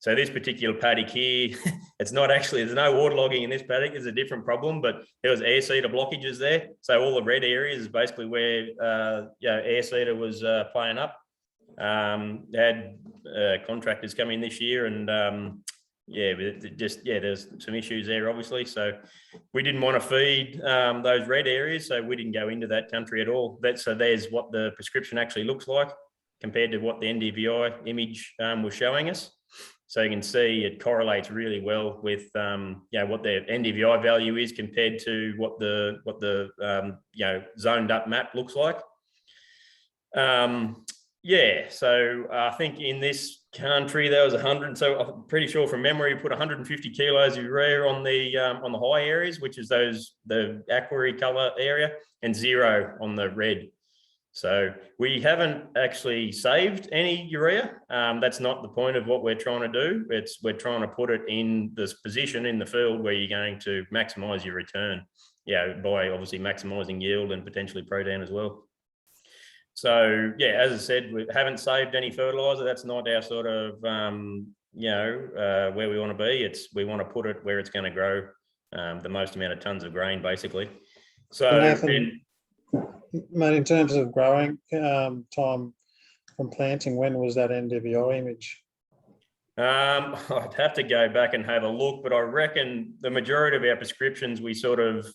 So this particular paddock here, it's not actually, there's no waterlogging in this paddock. It's a different problem, but there was air seeder blockages there. So all the red areas is basically where air seeder was playing up. Had contractors come in this year, and there's some issues there, obviously. So we didn't want to feed those red areas, so we didn't go into that country at all. So there's what the prescription actually looks like. compared to what the NDVI image was showing us. So you can see it correlates really well with what their NDVI value is compared to what the zoned up map looks like. So I think in this country there was 100. So I'm pretty sure from memory, we put 150 kilos of urea on the high areas, which is the aquary color area, and 0 on the red. So we haven't actually saved any urea. That's not the point of what we're trying to do. We're trying to put it in this position in the field where you're going to maximize your return, by obviously maximizing yield and potentially protein as well. So as I said, we haven't saved any fertilizer. That's not our sort of where we want to be. We want to put it where it's going to grow the most amount of tons of grain, basically. So Nathan, mate, in terms of growing time from planting, when was that NDVI image? I'd have to go back and have a look, but I reckon the majority of our prescriptions we sort of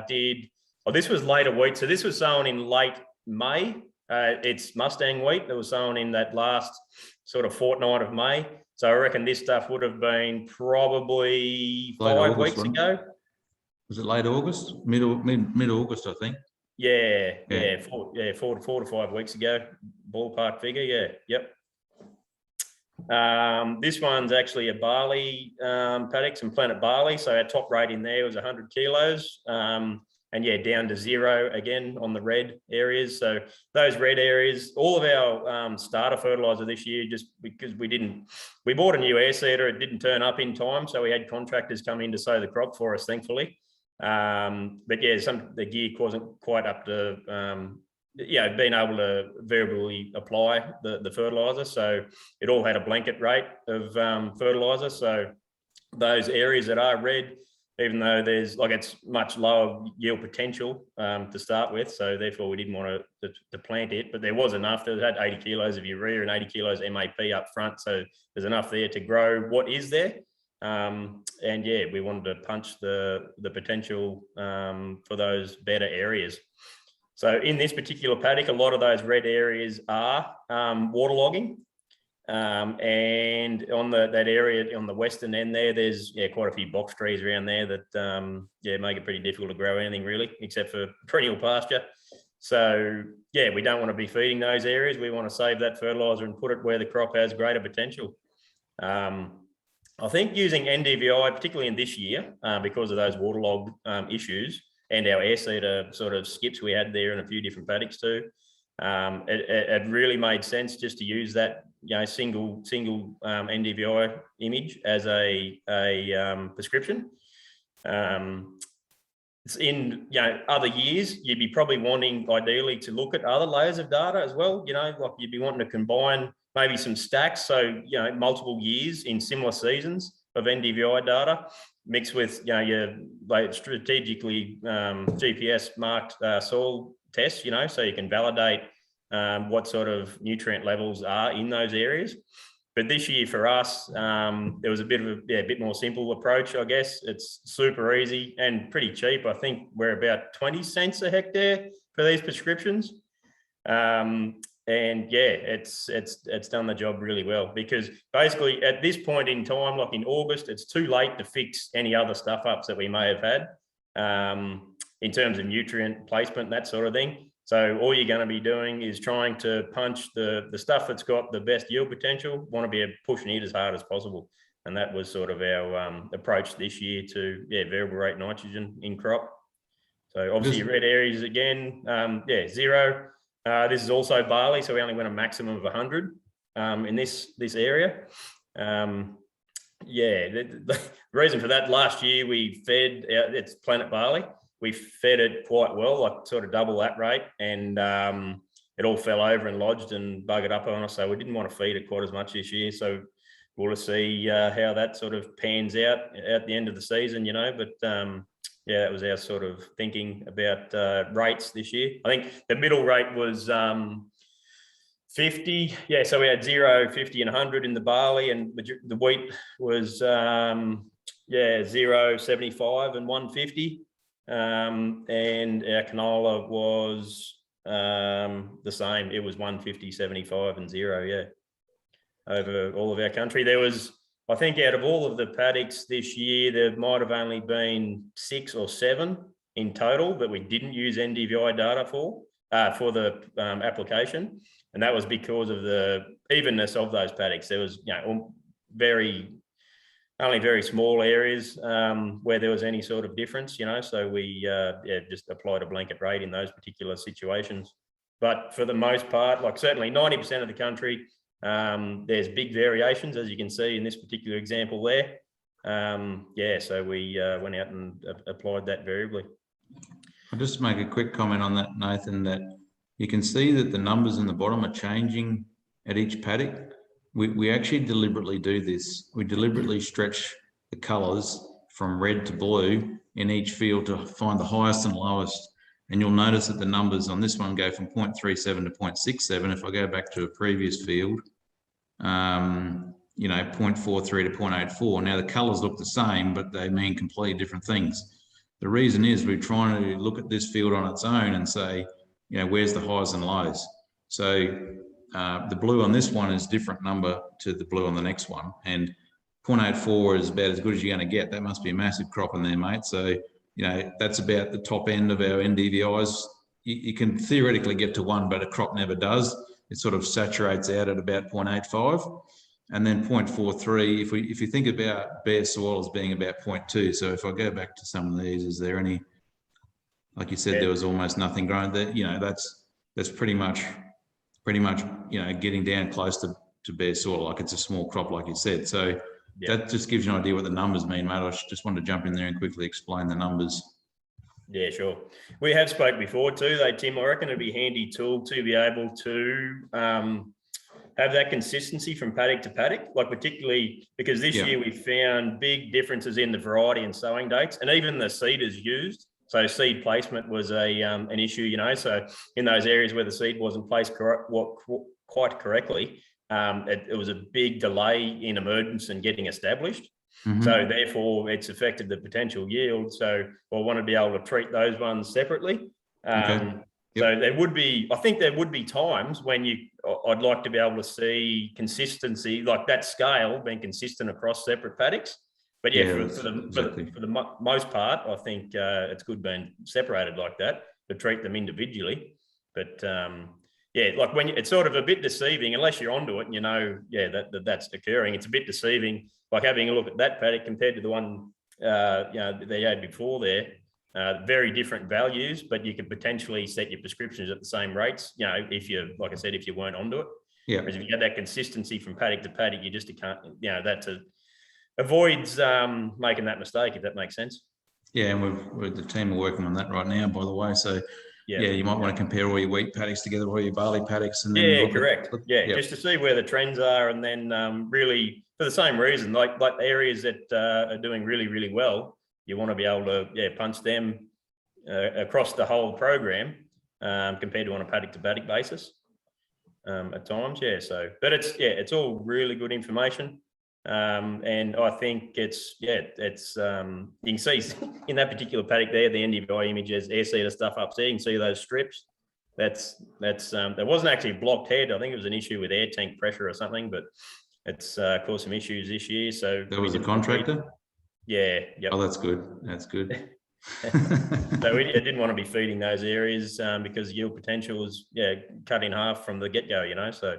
did. Oh, this was later wheat, so this was sown in late May. It's Mustang wheat that was sown in that last sort of fortnight of May. So I reckon this stuff would have been probably 5 weeks ago. Was it late August? Mid August, I think. Yeah. 4 to 5 weeks ago, ballpark figure. Yep. This one's actually a barley paddock, some planted barley. So our top rate in there was 100 kilos. And down to 0 again on the red areas. So those red areas, all of our starter fertilizer this year, just because we bought a new air seeder, it didn't turn up in time. So we had contractors come in to sow the crop for us, thankfully. The gear wasn't quite up to, being able to variably apply the fertilizer. So it all had a blanket rate of fertilizer. So those areas that are red, even though it's much lower yield potential to start with, so therefore we didn't want to plant it, but there was enough. There had 80 kilos of urea and 80 kilos MAP up front, so there's enough there to grow what is there. We wanted to punch the potential for those better areas. So in this particular paddock, a lot of those red areas are waterlogging. And on that area on the western end there's quite a few box trees around there that make it pretty difficult to grow anything really, except for perennial pasture. So we don't want to be feeding those areas. We want to save that fertilizer and put it where the crop has greater potential. I think using NDVI, particularly in this year, because of those waterlog issues and our air seeder sort of skips we had there in a few different paddocks too, it really made sense just to use that single NDVI image as a prescription. In other years, you'd be probably wanting ideally to look at other layers of data as well. Like you'd be wanting to combine maybe some stacks, so multiple years in similar seasons of NDVI data, mixed with your strategically GPS marked soil tests, so you can validate what sort of nutrient levels are in those areas. But this year for us, there was a bit more simple approach, I guess. It's super easy and pretty cheap. I think we're about 20 cents a hectare for these prescriptions. It's done the job really well, because basically at this point in time, like in August, it's too late to fix any other stuff ups that we may have had in terms of nutrient placement, that sort of thing. So all you're going to be doing is trying to punch the stuff that's got the best yield potential, want to be pushing it as hard as possible. And that was sort of our approach this year to variable rate nitrogen in crop. So obviously red areas again, 0. This is also barley, so we only went a maximum of 100 in this area. The reason for that, last year we fed, it's Planet Barley, we fed it quite well, like sort of double that rate, and it all fell over and lodged and buggered up on us, so we didn't want to feed it quite as much this year. So we'll see how that sort of pans out at the end of the season, but that was our sort of thinking about rates this year. I think the middle rate was 50. So we had 0, 50 and 100 in the barley, and the wheat was 0, 75 and 150. And our canola was the same. It was 150, 75 and 0, yeah, over all of our country. There was, I think out of all of the paddocks this year, there might have only been 6 or 7 in total that we didn't use NDVI data for the application. And that was because of the evenness of those paddocks. There was, only very small areas where there was any sort of difference, so we just applied a blanket rate in those particular situations. But for the most part, like certainly 90% of the country, there's big variations, as you can see in this particular example there. So we went out and applied that variably. I'll just make a quick comment on that, Nathan, that you can see that the numbers in the bottom are changing at each paddock. We actually deliberately do this. We deliberately stretch the colours from red to blue in each field to find the highest and lowest. And you'll notice that the numbers on this one go from 0.37 to 0.67. If I go back to a previous field, 0.43 to 0.84. Now the colours look the same, but they mean completely different things. The reason is we're trying to look at this field on its own and say, where's the highs and lows? So the blue on this one is different number to the blue on the next one, and 0.84 is about as good as you're going to get. That must be a massive crop in there, mate. So that's about the top end of our NDVIs. You can theoretically get to 1, but a crop never does. It sort of saturates out at about 0.85, and then 0.43. If you think about bare soil as being about 0.2, so if I go back to some of these, is there any? Like you said, there was almost nothing growing there. That's pretty much getting down close to bare soil, like it's a small crop, like you said. So that just gives you an idea what the numbers mean, mate. I just wanted to jump in there and quickly explain the numbers. Yeah, sure. We have spoke before too, though, Tim. I reckon it'd be a handy tool to be able to have that consistency from paddock to paddock, like particularly because this year we found big differences in the variety and sowing dates, and even the seeders used. So seed placement was an issue, so in those areas where the seed wasn't placed quite correctly, it was a big delay in emergence and getting established. Mm-hmm. So therefore, it's affected the potential yield. So I want to be able to treat those ones separately. Okay. So there would be, I think there would be times when I'd like to be able to see consistency, like that scale being consistent across separate paddocks. But for the most part, I think it's good being separated like that to treat them individually. But like when it's sort of a bit deceiving unless you're onto it and that's occurring. It's a bit deceiving, like having a look at that paddock compared to the one they had before there. Very different values, but you could potentially set your prescriptions at the same rates. If you, like I said, if you weren't onto it. Yeah. Whereas if you get that consistency from paddock to paddock, you just can't. That's avoids making that mistake, if that makes sense. Yeah, and the team are working on that right now, by the way. So you might want to compare all your wheat paddocks together, all your barley paddocks, and then correct. Just to see where the trends are, and then really for the same reason, like areas that are doing really, really well, you want to be able to punch them across the whole program compared to on a paddock to paddock basis at times. So, but it's all really good information. And I think it's you can see in that particular paddock there, the NDVI image has air seeder stuff up there. You can see those strips. That wasn't actually a blocked head. I think it was an issue with air tank pressure or something, but it's caused some issues this year. So there was a contractor. Yeah. Yep. Oh, that's good. That's good. So we didn't want to be feeding those areas because yield potential was cut in half from the get-go, so.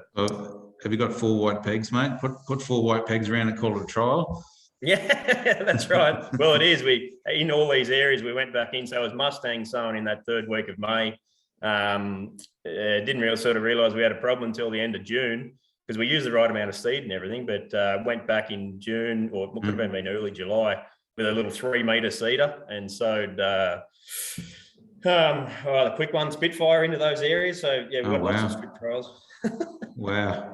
Have you got 4 white pegs, mate? Put 4 white pegs around and call it a trial. Yeah, that's right. Well, it is. In all these areas we went back in, so it was Mustang sown in that 3rd week of May. Didn't really sort of realise we had a problem until the end of June because we used the right amount of seed and everything, but went back in June, or it could have been early July, with a little 3-metre seeder, and sowed the quick one Spitfire into those areas. So we've got lots of strip trials. Wow.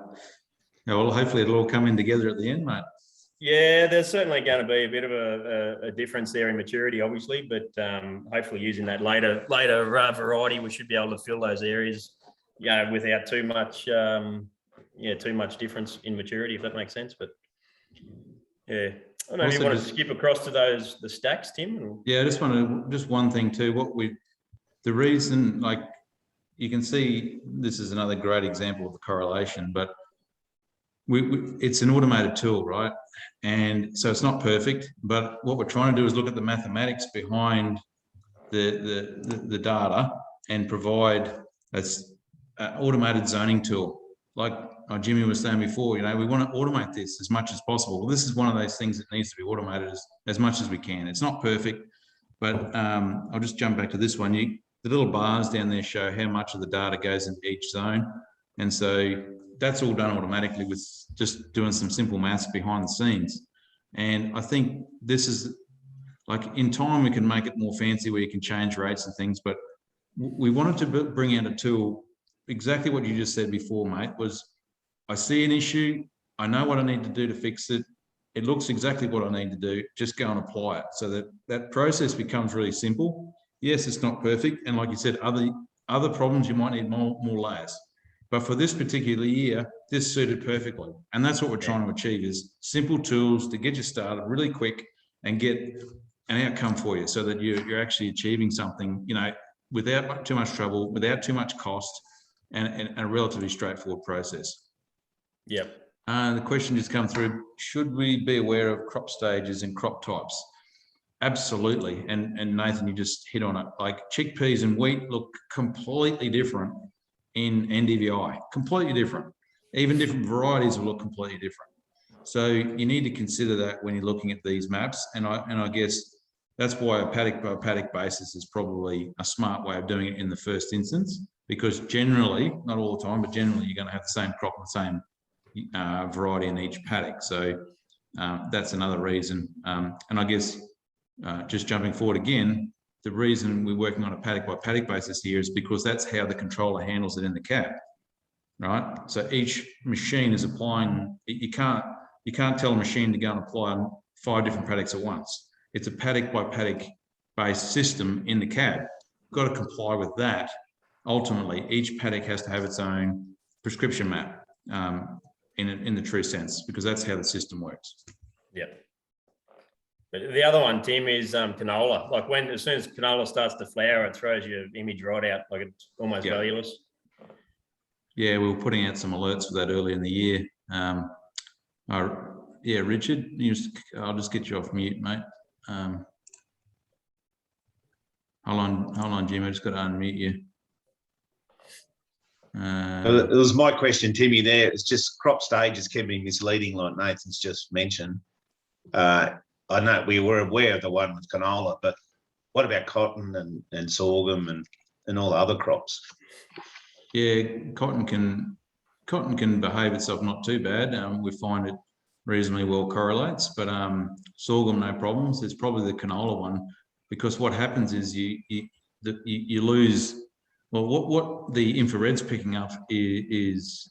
Well, hopefully it'll all come in together at the end, mate. Yeah, there's certainly going to be a bit of a difference there in maturity, obviously, but hopefully using that later variety, we should be able to fill those areas, without too much difference in maturity, if that makes sense. But I don't know if you want to skip across to the stacks, Tim. Yeah, just one thing too. The reason, like you can see this is another great example of the correlation, but it's an automated tool, right? And so it's not perfect, but what we're trying to do is look at the mathematics behind the data and provide an automated zoning tool. Like Jimmy was saying before, you know, we want to automate this as much as possible. Well, this is one of those things that needs to be automated as much as we can. It's not perfect, but I'll just jump back to this one. The little bars down there show how much of the data goes into each zone. And so that's all done automatically with just doing some simple maths behind the scenes. And I think this is, like, in time we can make it more fancy where you can change rates and things, but we wanted to bring out a tool. Exactly what you just said before, mate, was I see an issue, I know what I need to do to fix it, it looks exactly what I need to do, just go and apply it. So that process becomes really simple. Yes, it's not perfect, and like you said, other problems you might need more layers. But for this particular year, this suited perfectly. And that's what we're trying to achieve, is simple tools to get you started really quick and get an outcome for you, so that you're actually achieving something, you know, without too much trouble, without too much cost, and a relatively straightforward process. Yep. The question just come through, should we be aware of crop stages and crop types? Absolutely. And Nathan, you just hit on it. Like, chickpeas and wheat look completely different in NDVI, completely different. Even different varieties will look completely different. So you need to consider that when you're looking at these maps. And I guess that's why a paddock by paddock basis is probably a smart way of doing it in the first instance, because generally, not all the time, but generally you're going to have the same crop and the same variety in each paddock. So that's another reason. And I guess just jumping forward again, the reason we're working on a paddock by paddock basis here is because that's how the controller handles it in the cab, right? So each machine is applying. You can't tell a machine to go and apply on 5 different paddocks at once. It's a paddock by paddock based system in the cab. You've got to comply with that. Ultimately, each paddock has to have its own prescription map in the true sense, because that's how the system works. Yep. But the other one, Tim, is canola. Like, as soon as canola starts to flower, it throws your image right out. Like, it's almost valueless. Yeah, we were putting out some alerts for that early in the year. Yeah, Richard, I'll just get you off mute, mate. Hold on, Jim. I just got to unmute you. It was my question, Timmy. There, it's just crop stages can be misleading, like Nathan's just mentioned. I know we were aware of the one with canola, but what about cotton and sorghum and all the other crops? Yeah, cotton can behave itself not too bad. We find it reasonably well correlates, but sorghum, no problems. It's probably the canola one, because what happens is you lose. Well, what the infrared's picking up is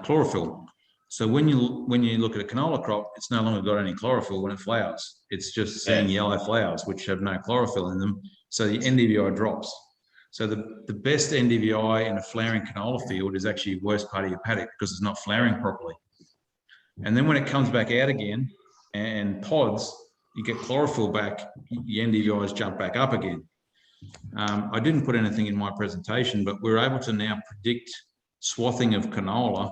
chlorophyll. So when you look at a canola crop, it's no longer got any chlorophyll when it flowers. It's just seeing yellow flowers which have no chlorophyll in them. So the NDVI drops. So the best NDVI in a flowering canola field is actually the worst part of your paddock, because it's not flowering properly. And then when it comes back out again and pods, you get chlorophyll back, the NDVIs jump back up again. I didn't put anything in my presentation, but we're able to now predict swathing of canola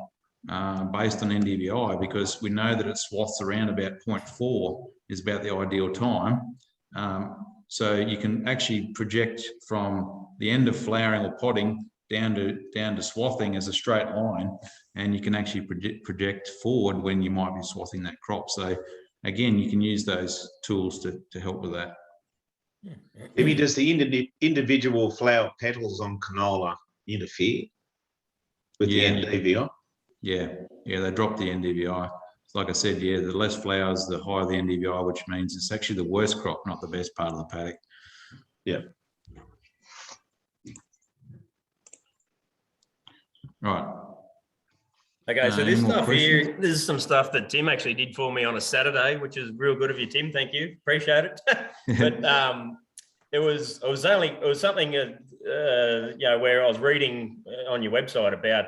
based on NDVI, because we know that it swaths around about 0.4 is about the ideal time. So you can actually project from the end of flowering or podding down to swathing as a straight line, and you can actually project forward when you might be swathing that crop. So again, you can use those tools to help with that. Timmy, does the individual flower petals on canola interfere with the NDVI? Yeah, they drop the NDVI. Like I said, the less flowers, the higher the NDVI, which means it's actually the worst crop, not the best part of the paddock. Yeah. Right. Okay, so this stuff questions? here, this is some stuff that Tim actually did for me on a Saturday, which is real good of you, Tim. Thank you, appreciate it. But it was something you know, where I was reading on your website about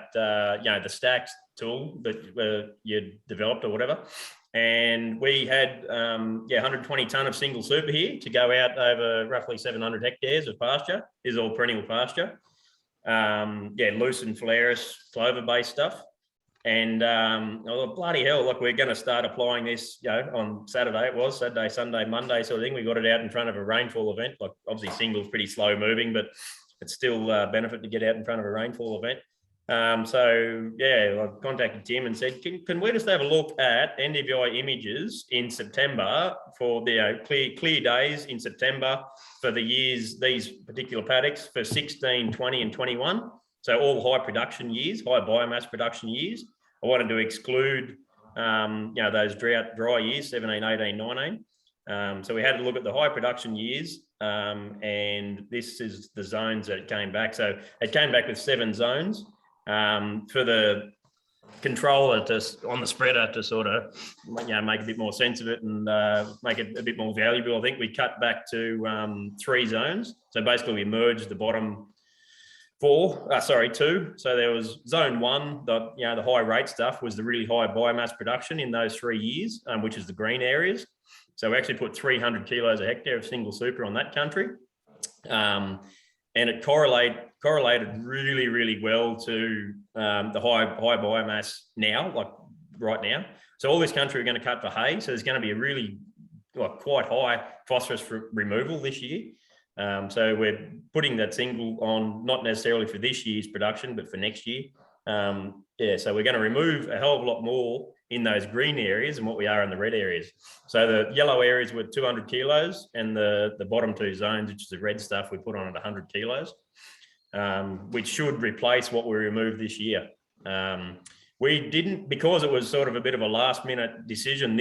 you know, the stacks tool that you developed or whatever, and we had 120 tonne of single super here to go out over roughly 700 hectares of pasture. This is all perennial pasture. lucerne flaris, clover-based stuff. And bloody hell, look, we're going to start applying this, on Saturday. It was Saturday, Sunday, Monday sort of thing. We got it out in front of a rainfall event. Like obviously single's pretty slow moving, but it's still a benefit to get out in front of a rainfall event. I contacted Tim and said, can we just have a look at NDVI images in September for the clear days in September for the years, these particular paddocks for 16, 20 and 21. So all high production years, high biomass production years. I wanted to exclude, those dry years, 17, 18, 19. So we had to look at the high production years, and this is the zones that it came back. So it came back with 7 zones. For the controller on the spreader to sort of, make a bit more sense of it and make it a bit more valuable. I think we cut back to 3 zones. So basically we merged the bottom 2. So there was zone 1, the high rate stuff was the really high biomass production in those 3 years, which is the green areas. So we actually put 300 kilos a hectare of single super on that country. And it correlated really, really well to the high biomass now, like right now. So all this country are going to cut for hay. So there's going to be a really quite high phosphorus removal this year. So we're putting that single on, not necessarily for this year's production, but for next year. So we're going to remove a hell of a lot more in those green areas than what we are in the red areas. So the yellow areas were 200 kilos and the bottom 2 zones, which is the red stuff, we put on at 100 kilos, which should replace what we removed this year. We didn't, because it was sort of a bit of a last minute decision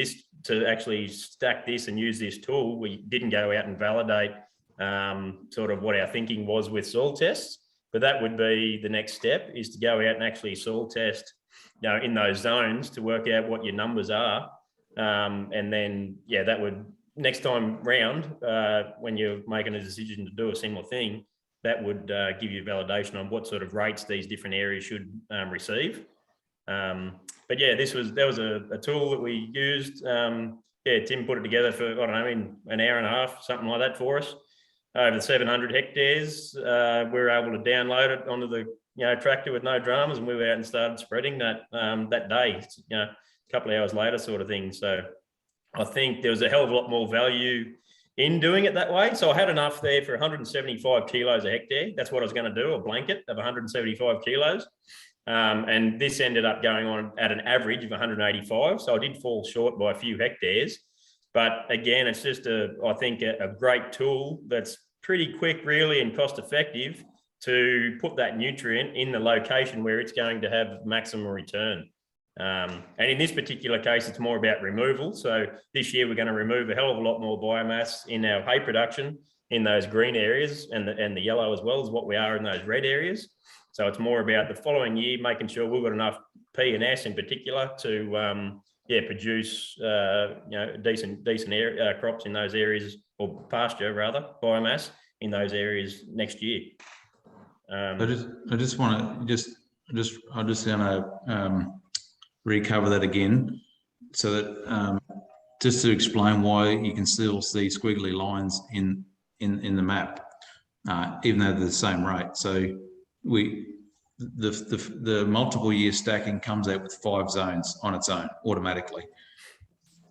to actually stack this and use this tool, we didn't go out and validate sort of what our thinking was with soil tests, but that would be the next step, is to go out and actually soil test, in those zones to work out what your numbers are. And then, that would, next time round, when you're making a decision to do a similar thing, that would give you validation on what sort of rates these different areas should receive. But that was a tool that we used. Tim put it together for, I don't know, in an hour and a half, something like that for us. Over 700 hectares, we were able to download it onto the tractor with no dramas, and we were out and started spreading that day, a couple of hours later sort of thing. So I think there was a hell of a lot more value in doing it that way. So I had enough there for 175 kilos a hectare. That's what I was going to do, a blanket of 175 kilos. And this ended up going on at an average of 185. So I did fall short by a few hectares. But again, it's just I think a great tool that's pretty quick, really, and cost effective to put that nutrient in the location where it's going to have maximum return. And in this particular case, it's more about removal. So this year we're going to remove a hell of a lot more biomass in our hay production in those green areas, and the yellow as well as what we are in those red areas. So it's more about the following year, making sure we've got enough P and S in particular to produce decent crops in those areas, or pasture rather, biomass in those areas next year. I'm just going to recover that again, so that just to explain why you can still see squiggly lines in the map, even though they're the same rate. So the multiple year stacking comes out with 5 zones on its own automatically,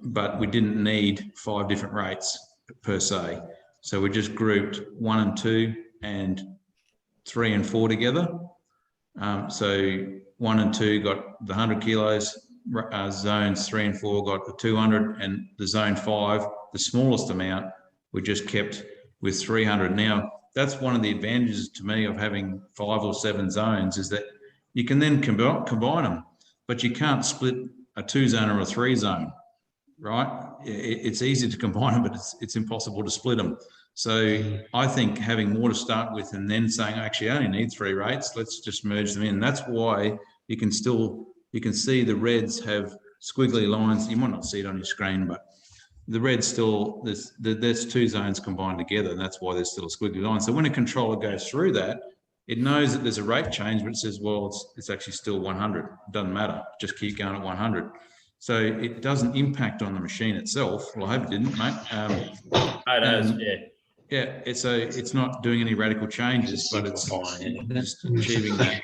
but we didn't need 5 different rates per se. So we just grouped 1 and 2 and 3 and 4 together. So 1 and 2 got the 100 kilos, zones 3 and 4 got the 200, and the zone 5, the smallest amount, we just kept with 300. Now, that's one of the advantages to me of having 5 or 7 zones, is that you can then combine them, but you can't split a 2 zone or a 3 zone, right? It's easy to combine them, but it's impossible to split them. So I think having more to start with, and then saying, actually, I only need 3 rates, let's just merge them in. That's why you can see the reds have squiggly lines. You might not see it on your screen, but the red still, there's 2 zones combined together, and that's why there's still a squiggly line. So when a controller goes through that, it knows that there's a rate change, but it says, well, it's actually still 100. It doesn't matter, just keep going at 100. So it doesn't impact on the machine itself. Well, I hope it didn't, mate. It does, yeah. Yeah, it's not doing any radical changes, but it's just achieving that.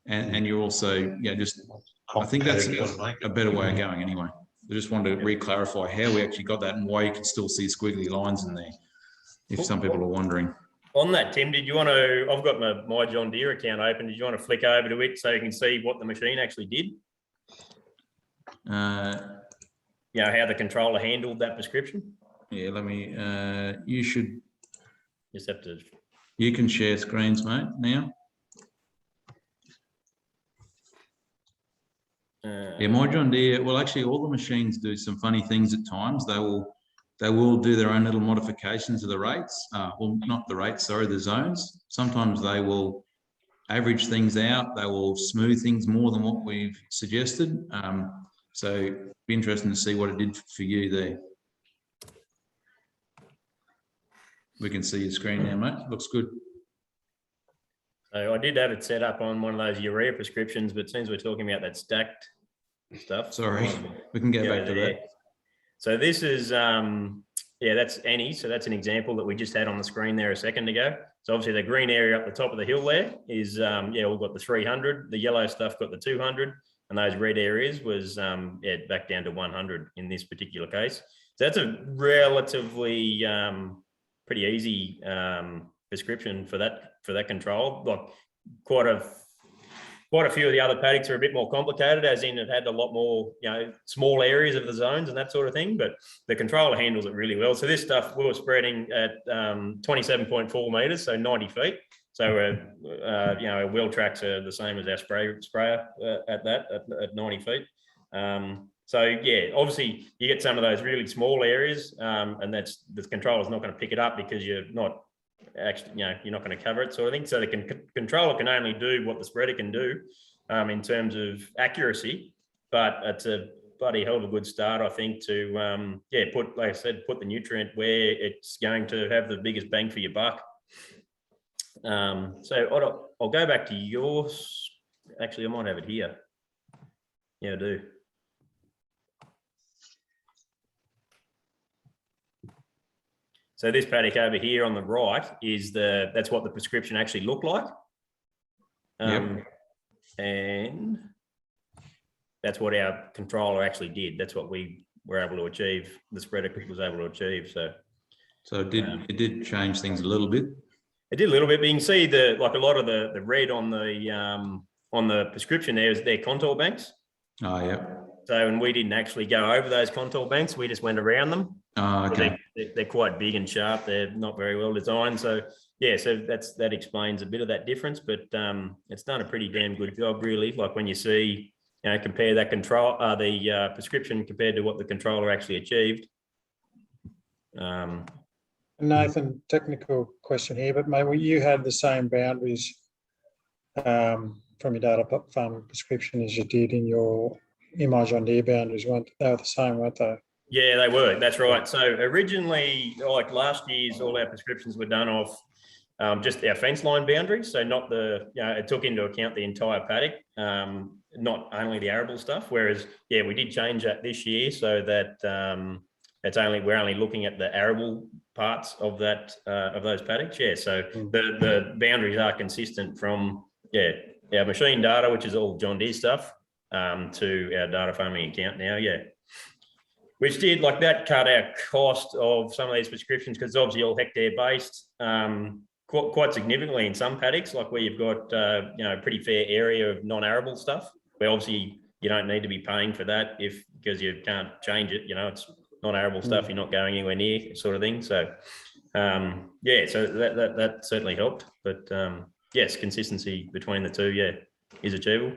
And you're also, I think that's a better way of going anyway. I just wanted to re-clarify how we actually got that and why you can still see squiggly lines in there, if some people are wondering. On that, Tim, did you want to, I've got my John Deere account open. Did you want to flick over to it so you can see what the machine actually did? How the controller handled that prescription? Yeah, let me, you should. Just have to. You can share screens, mate, now. Yeah, my John Deere, well, actually all the machines do some funny things at times. They will do their own little modifications of the rates. Well, not the rates, sorry, the zones. Sometimes they will average things out. They will smooth things more than what we've suggested. So it'd be interesting to see what it did for you there. We can see your screen now, mate. Looks good. So I did have it set up on one of those urea prescriptions, but since we're talking about that stacked stuff. Sorry, we can go back to that. So this is, that's Annie. So that's an example that we just had on the screen there a second ago. So obviously the green area up the top of the hill there is, we've got the 300, the yellow stuff got the 200, and those red areas was, back down to 100 in this particular case. So that's a relatively pretty easy prescription for that control. Like quite a few of the other paddocks are a bit more complicated, as in it had a lot more, small areas of the zones and that sort of thing, but the controller handles it really well. So this stuff we were spreading at 27.4 meters, so 90 feet. So, our wheel tracks are the same as our sprayer at 90 feet. So yeah, obviously you get some of those really small areas, and that's the controller's not going to pick it up because you're not actually, you're not going to cover it, sort of thing. So the controller can only do what the spreader can do in terms of accuracy, but it's a bloody hell of a good start, I think, to put, like I said, put the nutrient where it's going to have the biggest bang for your buck. So I'll go back to yours. Actually, I might have it here. Yeah, I do. So this paddock over here on the right is that's what the prescription actually looked like. And that's what our controller actually did. That's what we were able to achieve. The spreader was able to achieve. So it did change things a little bit. It did a little bit, but you can see like a lot of the red on the prescription there is their contour banks. Oh, yeah. So, and we didn't actually go over those contour banks. We just went around them. Oh, okay. They're quite big and sharp. They're not very well designed. So yeah, so that explains a bit of that difference, but it's done a pretty damn good job, really. Like when you see, compare that the prescription compared to what the controller actually achieved. Nathan, technical question here, but maybe you had the same boundaries from your data farm prescription as you did in your Imagery Deere boundaries, weren't they? They were the same, weren't they? Yeah, they were. That's right. So originally, like last year's, all our prescriptions were done off just our fence line boundaries. So not it took into account the entire paddock, not only the arable stuff. Whereas, we did change that this year so that we're only looking at the arable parts of of those paddocks. Yeah, so the boundaries are consistent from our machine data, which is all John Deere stuff, to our data farming account now. Which did, like, that cut our cost of some of these prescriptions, because it's obviously all hectare based, quite significantly in some paddocks, like where you've got a pretty fair area of non-arable stuff, where obviously you don't need to be paying for that because you can't change it. It's non-arable stuff, you're not going anywhere near, sort of thing. So so that certainly helped. But yes, consistency between the two, is achievable.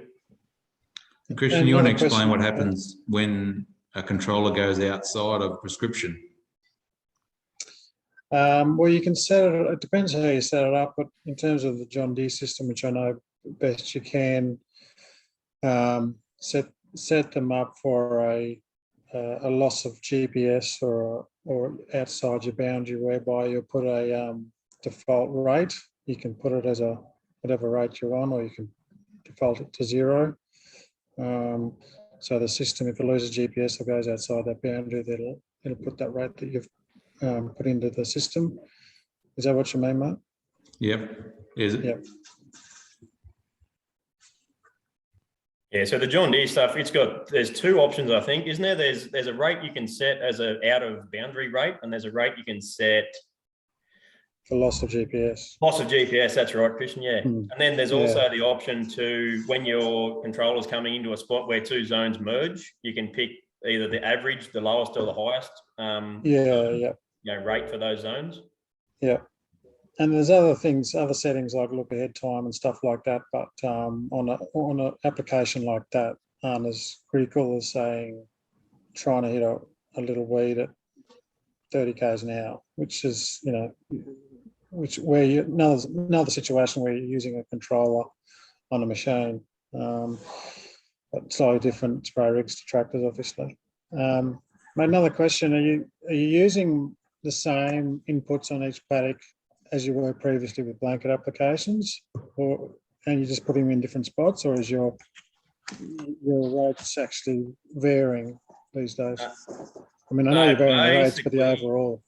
Christian, you want to explain what happens when a controller goes outside of prescription? Well, you can set it, it depends how you set it up, but in terms of the John Deere system, which I know best, you can set them up for a loss of GPS or outside your boundary, whereby you'll put a default rate. You can put it as whatever rate you're on, or you can default it to 0. So the system, if it loses GPS or goes outside that boundary, it'll put that rate that you've put into the system. Is that what you mean, mate? Yep. Is it? Yep. Yeah, so the John Deere stuff, there's two options, I think, isn't there? There's a rate you can set as a out of boundary rate, and there's a rate you can set For loss of GPS. loss of GPS. That's right, Christian. Yeah, and then there's also Yeah. the option to, when your controller's coming into a spot where two zones merge, you can pick either the average, the lowest, or the highest. Rate for those zones. Yeah. And there's other things, other settings like look ahead time and stuff like that, but on an application like that aren't as critical as saying trying to hit a little weed at 30 k's an hour, which is, another situation where you're using a controller on a machine, but slightly different spray rigs to tractors, obviously. Another question: are you using the same inputs on each paddock as you were previously with blanket applications, and you just put them in different spots, or is your rates actually varying these days? I mean, I know you're varying the rates, but the overall.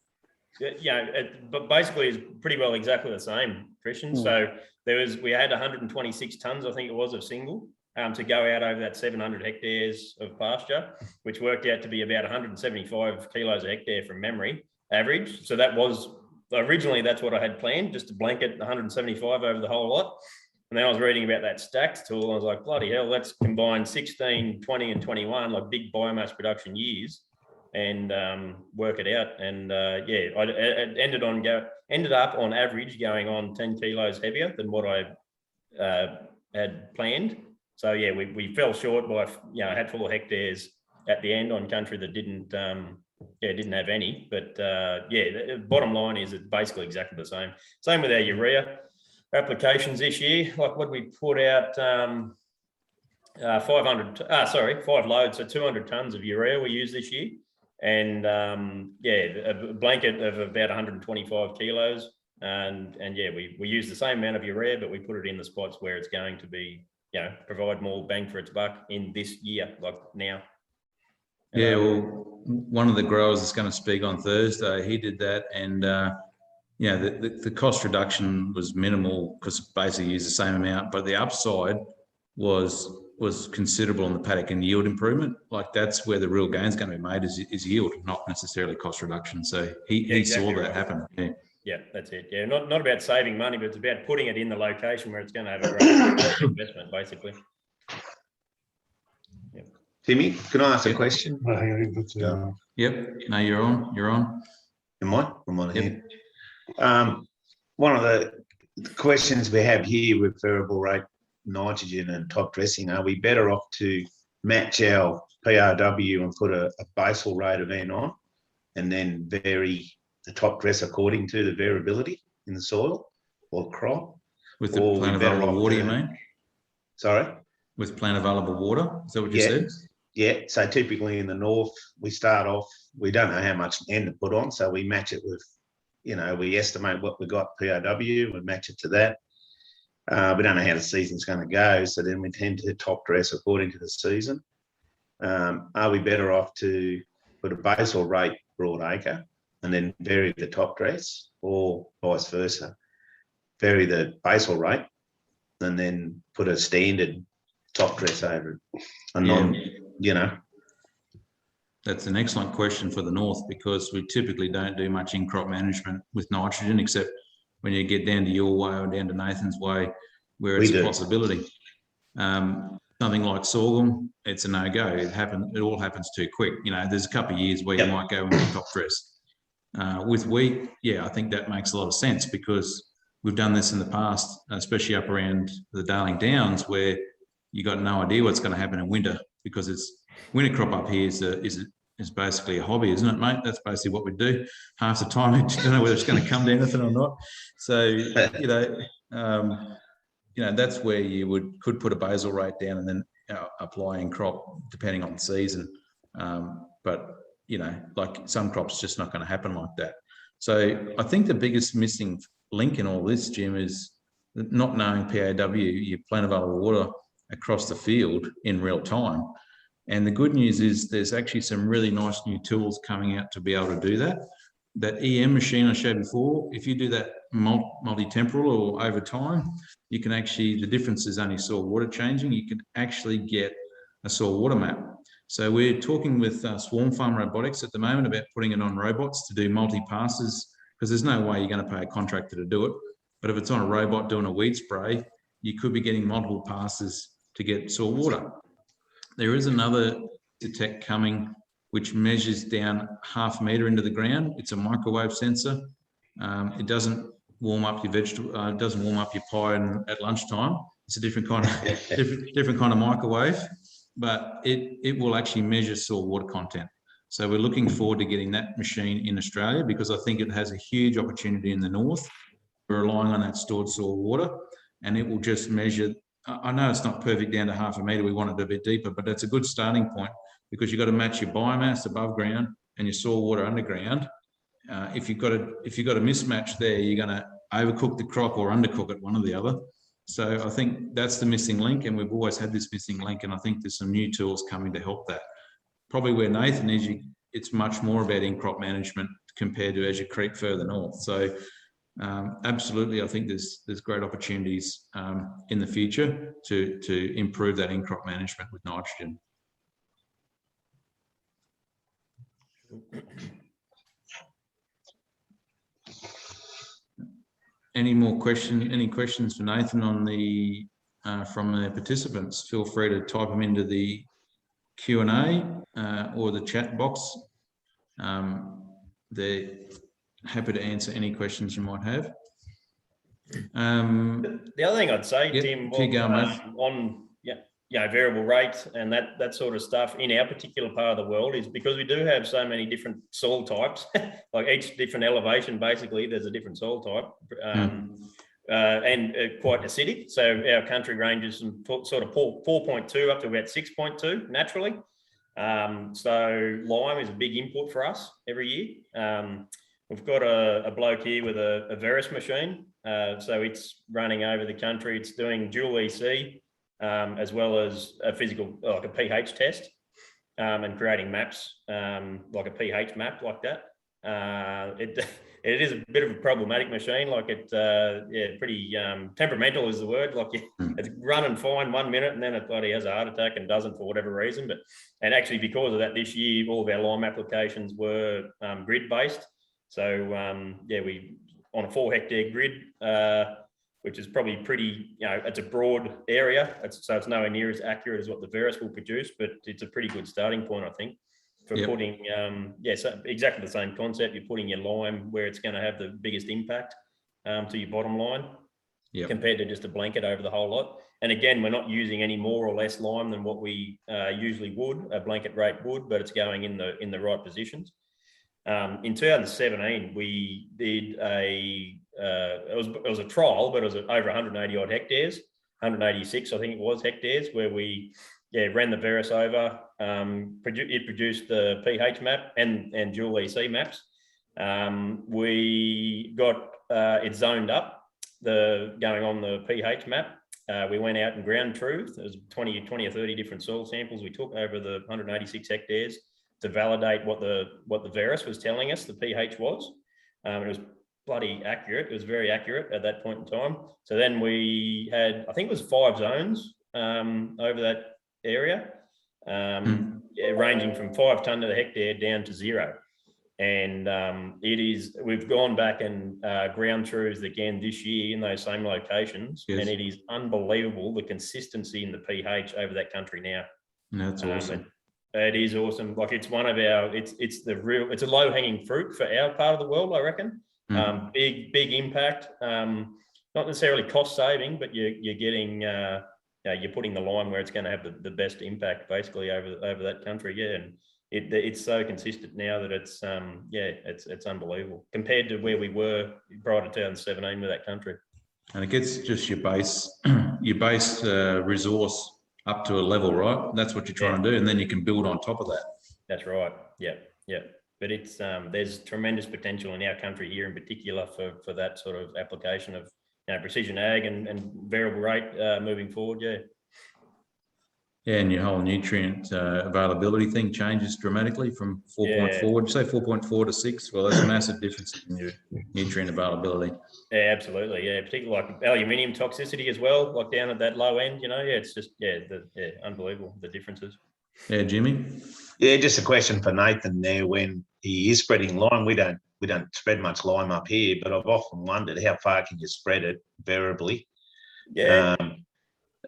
But basically it's pretty well exactly the same, Christian. So we had 126 tons, I think it was, of single to go out over that 700 hectares of pasture, which worked out to be about 175 kilos a hectare from memory average. So that was originally, that's what I had planned, just to blanket 175 over the whole lot. And then I was reading about that stacks tool, and I was like, bloody hell, let's combine 16, 20 and 21, like big biomass production years, and work it out. And it ended up on average going on 10 kilos heavier than what I had planned. So yeah, we fell short by a handful of hectares at the end on country that didn't have any. But the bottom line is it's basically exactly the same. Same with our urea applications this year. Like, what we put out 5 loads, so 200 tons of urea we used this year, and a blanket of about 125 kilos, and we use the same amount of urea, but we put it in the spots where it's going to be, provide more bang for its buck in this year, like now. Yeah, well, one of the growers is going to speak on Thursday. He did that, and the cost reduction was minimal because basically used the same amount, but the upside was considerable on the paddock and yield improvement. Like, that's where the real gain is going to be made, is yield, not necessarily cost reduction. So he saw that happen. Yeah, that's it. Yeah, not about saving money, but it's about putting it in the location where it's going to have a great investment, basically. Yep. Timmy, can I ask a question? Yep. No, you're on. Am I? I'm on Yep. ahead. One of the questions we have here with variable rate nitrogen and top dressing, are we better off to match our PRW and put a basal rate of N on, and then vary the top dress according to the variability in the soil or crop? With the plant available water, you mean? Sorry? With plant available water? Is that what you said? Yeah. So typically in the north, we start off, we don't know how much N to put on, so we match it with, we estimate what we got PRW and match it to that. We don't know how the season's going to go, so then we tend to top dress according to the season. Are we better off to put a basal rate broad acre and then vary the top dress, or vice versa? Vary the basal rate and then put a standard top dress over it. That's an excellent question for the north, because we typically don't do much in-crop management with nitrogen, except when you get down to your way or down to Nathan's way, where it's a possibility. Something like sorghum, it's a no-go. It all happens too quick. There's a couple of years where you might go into top dress. With wheat, I think that makes a lot of sense, because we've done this in the past, especially up around the Darling Downs, where you got no idea what's going to happen in winter, because it's winter crop up here is basically a hobby, isn't it, mate? That's basically what we do. Half the time, you don't know whether it's going to come to anything or not. So, that's where you could put a basal rate down and then apply in crop depending on the season. But like some crops, just not going to happen like that. So I think the biggest missing link in all this, Jim, is not knowing PAW, your plant available water, across the field in real time. And the good news is there's actually some really nice new tools coming out to be able to do that. that EM machine I showed before, if you do that multi-temporal or over time, you can actually, the difference is only soil water changing, you can actually get a soil water map. So we're talking with Swarm Farm Robotics at the moment about putting it on robots to do multi-passes, because there's no way you're going to pay a contractor to do it. But if it's on a robot doing a weed spray, you could be getting multiple passes to get soil water. There is another tech coming which measures down 1/2 metre into the ground. It's a microwave sensor. It doesn't warm up your vegetable, it doesn't warm up your pie at lunchtime. It's a different kind of different kind of microwave, but it will actually measure soil water content. So we're looking forward to getting that machine in Australia, because I think it has a huge opportunity in the north. We're relying on that stored soil water, and it will just measure. I know it's not perfect down to 1/2 metre. We want it a bit deeper, but that's a good starting point, because you've got to match your biomass above ground and your soil water underground. If you've got a mismatch there, you're going to overcook the crop or undercook it, one or the other. So I think that's the missing link, and we've always had this missing link, and I think there's some new tools coming to help that. Probably where Nathan is, it's much more about in-crop management compared to as you creep further north. So absolutely, I think there's great opportunities in the future to improve that in-crop management with nitrogen. Any more questions? Any questions for Nathan on the from the participants? Feel free to type them into the Q&A or the chat box. They're happy to answer any questions you might have. The other thing I'd say, Tim, on variable rates and that sort of stuff in our particular part of the world, is because we do have so many different soil types, like each different elevation, basically there's a different soil type, and quite acidic. So our country ranges from sort of 4.2 up to about 6.2 naturally. So lime is a big input for us every year. We've got a bloke here with a Verus machine. So it's running over the country. It's doing dual EC, as well as a physical, like a pH test, and creating maps, like a pH map like that. It is a bit of a problematic machine. Like pretty temperamental is the word. Like it's running fine 1 minute, and then it bloody has a heart attack and doesn't for whatever reason. And actually because of that, this year all of our lime applications were grid based. So we on a 4 hectare grid, which is probably pretty, it's a broad area. So it's nowhere near as accurate as what the Verus will produce, but it's a pretty good starting point, I think, for putting, so exactly the same concept. You're putting your lime where it's going to have the biggest impact to your bottom line, compared to just a blanket over the whole lot. And again, we're not using any more or less lime than what we usually would, a blanket rate would, but it's going in the right positions. In 2017, we did it was a trial, but it was over 180 odd hectares, 186, I think it was, hectares, where we ran the Verus over. It produced the pH map and dual EC maps. We got it zoned up, going on the pH map. We went out and ground truth. There was 20 or 30 different soil samples we took over the 186 hectares to validate what the Verus was telling us the pH was. It was bloody accurate. It was very accurate at that point in time. So then we had, I think it was 5 zones over that area, ranging from 5 tonne to the hectare down to 0. And we've gone back and ground truths again this year in those same locations. Yes. And it is unbelievable the consistency in the pH over that country now. That's awesome. It is awesome. Like it's one of our, it's a low hanging fruit for our part of the world, I reckon. Big impact. Not necessarily cost saving, but you're getting, you're putting the lime where it's going to have the best impact basically over that country. Yeah. And it's so consistent now that it's unbelievable compared to where we were prior to 2017 with that country. And it gets just your base resource up to a level, right? That's what you're trying to do, and then you can build on top of that. That's right. Yeah. But it's there's tremendous potential in our country here in particular for that sort of application of precision ag and variable rate moving forward. Yeah. Yeah, and your whole nutrient availability thing changes dramatically from 4.4. Would you say 4.4 to 6? Well, there's a massive difference in your nutrient availability. Yeah, absolutely. Yeah, particularly like aluminium toxicity as well, like down at that low end. Yeah, it's just unbelievable the differences. Yeah, Jimmy. Yeah, just a question for Nathan there. When he is spreading lime, we don't spread much lime up here, but I've often wondered how far can you spread it variably? Yeah.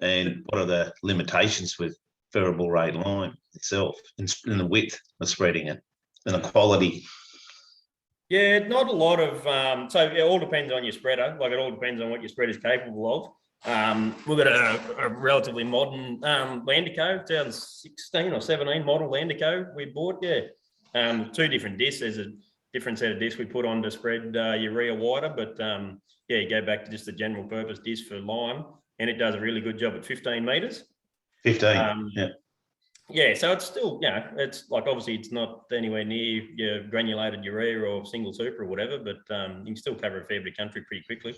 And what are the limitations with variable rate lime itself in the width of spreading it and the quality? Yeah, not a lot of, so it all depends on your spreader. Like it all depends on what your spreader is capable of. We've got a relatively modern Landico, 2016 or 17 model Landico we bought, two different discs. There's a different set of discs we put on to spread urea wider, but you go back to just the general purpose disc for lime, and it does a really good job at 15 metres. 15, yeah. Yeah, so it's still, it's like obviously it's not anywhere near your granulated urea or single super or whatever, but you can still cover a fair bit of country pretty quickly.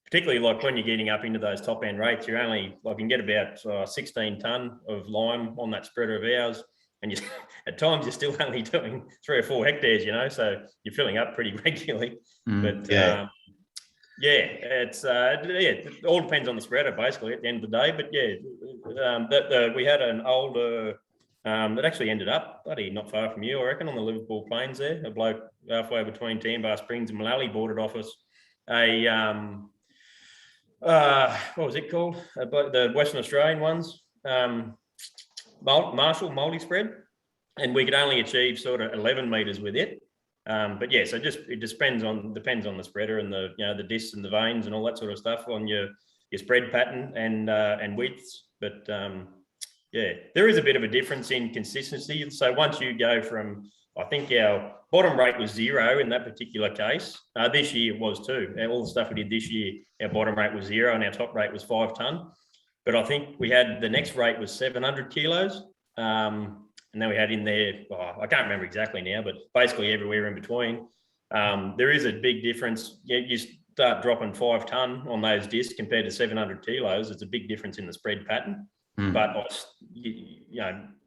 Particularly like when you're getting up into those top end rates, you're only, like you can get about 16 tonne of lime on that spreader of ours. And at times you're still only doing 3 or 4 hectares, so you're filling up pretty regularly. But it all depends on the spreader basically at the end of the day. But we had an older that actually ended up not far from you, I reckon, on the Liverpool Plains there. A bloke halfway between Tambar Springs and Malali bought it off us. What was it called? The Western Australian ones. Marshall multi-spread, and we could only achieve sort of 11 metres with it. But yeah, so it just depends on the spreader and the discs and the veins and all that sort of stuff on your spread pattern and widths. But there is a bit of a difference in consistency. So once you go from, I think our bottom rate was 0 in that particular case. This year it was too. All the stuff we did this year, our bottom rate was 0 and our top rate was 5 tonne. But I think we had the next rate was 700 kilos. And then we had in there, I can't remember exactly now, but basically everywhere in between. There is a big difference. You start dropping 5 tonne on those discs compared to 700 kilos. It's a big difference in the spread pattern. But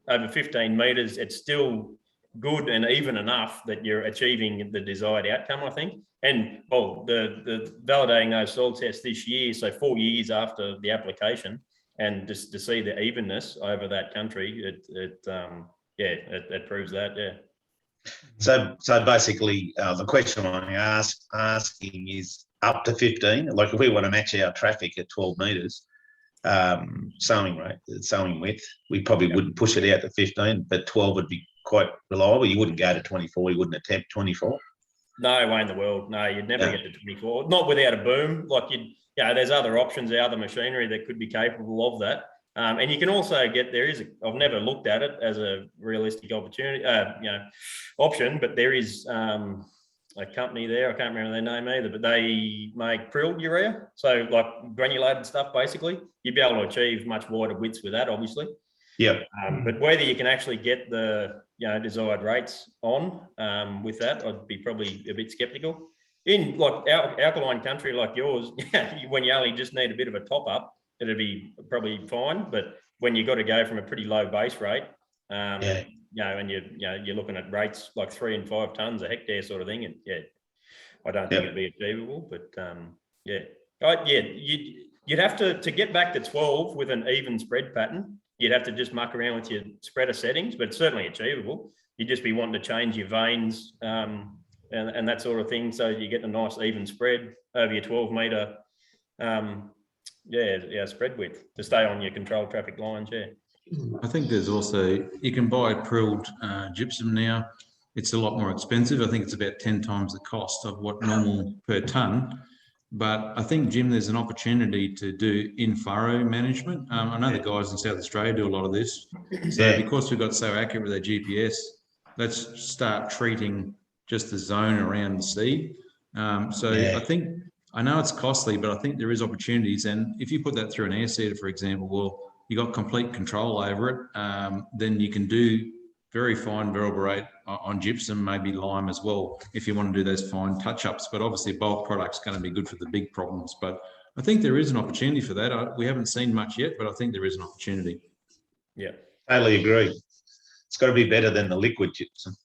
over 15 metres, it's still good and even enough that you're achieving the desired outcome, I think. And the validating those soil tests this year, so 4 years after the application, and just to see the evenness over that country, it proves that. So basically, the question I'm asking is up to 15. Like if we want to match our traffic at 12 metres, sowing width, we probably wouldn't push it out to 15, but 12 would be quite reliable. You wouldn't go to 24. You wouldn't attempt 24. No way in the world. No, you'd never get to 24. Not without a boom. Like there's other options, other machinery that could be capable of that. And you can also get, I've never looked at it as a realistic opportunity, option, but there is a company there, I can't remember their name either, but they make prilled urea. So like granulated stuff, basically. You'd be able to achieve much wider widths with that, obviously. Yeah. But whether you can actually get the desired rates on with that, I'd be probably a bit skeptical. In like alkaline country like yours, when you only just need a bit of a top up, it'd be probably fine. But when you've got to go from a pretty low base rate, and you're looking at rates like 3 and 5 tonnes a hectare sort of thing, and I don't think it'd be achievable. But you'd have to get back to 12 with an even spread pattern. You'd have to just muck around with your spreader settings, but it's certainly achievable. You'd just be wanting to change your veins and that sort of thing, so you get a nice even spread over your 12 metre spread width to stay on your controlled traffic lines. I think there's also, you can buy prilled gypsum now. It's a lot more expensive. I think it's about 10 times the cost of what normal per tonne. But I think, Jim, there's an opportunity to do in-furrow management. I know the guys in South Australia do a lot of this. So because we've got so accurate with our GPS, let's start treating just the zone around the seed. I think, I know it's costly, but I think there is opportunities. And if you put that through an air seeder, for example, well, you got complete control over it. Then you can do very fine variable rate on gypsum, maybe lime as well, if you want to do those fine touch-ups. But obviously bulk product's going to be good for the big problems. But I think there is an opportunity for that. We haven't seen much yet, but I think there is an opportunity. Yeah. Totally agree. It's got to be better than the liquid gypsum.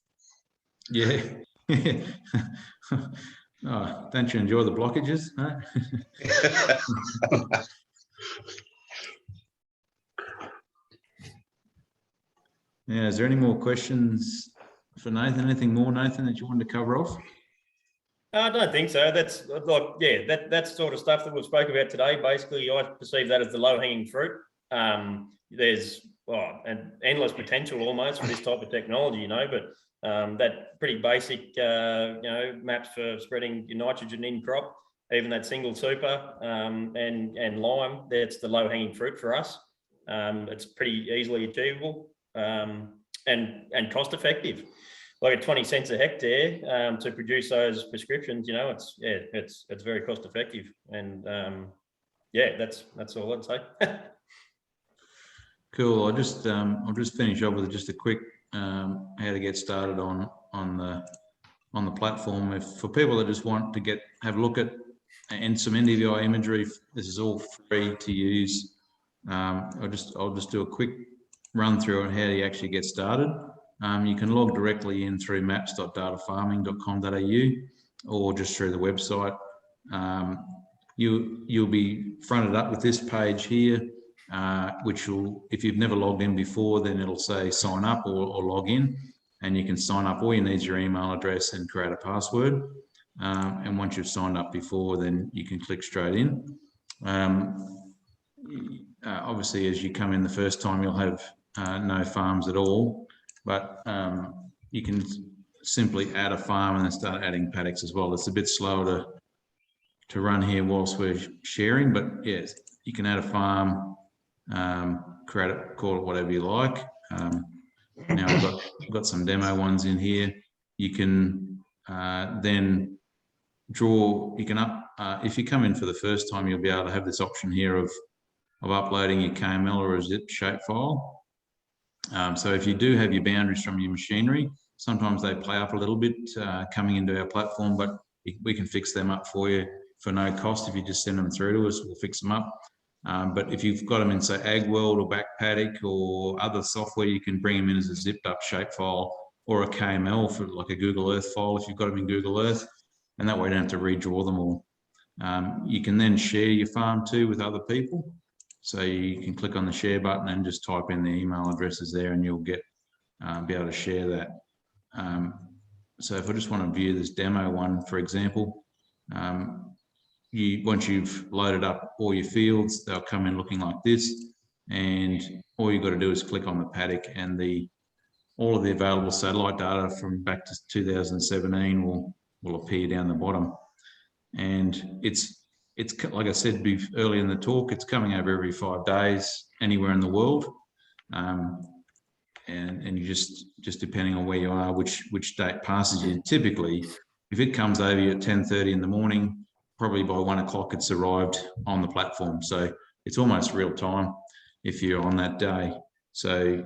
Yeah. Oh, don't you enjoy the blockages? Huh? Yeah, is there any more questions for Nathan? Anything more, Nathan, that you wanted to cover off? I don't think so. That's like, yeah, that's sort of stuff that we've spoke about today. Basically, I perceive that as the low-hanging fruit. There's an endless potential almost for this type of technology, you know, but that pretty basic, you know, maps for spreading your nitrogen in crop, even that single super and lime, that's the low-hanging fruit for us. It's pretty easily achievable and cost effective. Like at 20 cents a hectare to produce those prescriptions, you know, it's very cost effective, and yeah, that's all I'd say. Cool. I'll just finish up with just a quick how to get started on the platform. If for people that just want to have a look at and some NDVI imagery, this is all free to use. I'll just do a quick run through on how you actually get started. You can log directly in through maps.datafarming.com.au or just through the website. You'll be fronted up with this page here, which will, if you've never logged in before, then it'll say sign up or log in, and you can sign up. All you need is your email address and create a password. And once you've signed up before, then you can click straight in. Obviously, as you come in the first time, you'll have no farms at all. But you can simply add a farm and then start adding paddocks as well. It's a bit slower to run here whilst we're sharing, but yes, you can add a farm, create it, call it whatever you like. Now I've got some demo ones in here. You can then draw. You can if you come in for the first time, you'll be able to have this option here of uploading your KML or a zip shapefile. So if you do have your boundaries from your machinery, sometimes they play up a little bit coming into our platform, but we can fix them up for you for no cost. If you just send them through to us, we'll fix them up. But if you've got them in, say, AgWorld or BackPaddock or other software, you can bring them in as a zipped up shapefile or a KML for like a Google Earth file if you've got them in Google Earth, and that way you don't have to redraw them all. You can then share your farm too with other people. So you can click on the share button and just type in the email addresses there, and you'll get be able to share that. So if I just want to view this demo one, for example, once you've loaded up all your fields, they'll come in looking like this, and all you've got to do is click on the paddock, and all of the available satellite data from back to 2017 will appear down the bottom. And it's like I said earlier in the talk, it's coming over every 5 days anywhere in the world, and you just depending on where you are, which date passes you. Typically, if it comes over you at 10:30 in the morning, probably by 1 o'clock it's arrived on the platform. So it's almost real time if you're on that day. So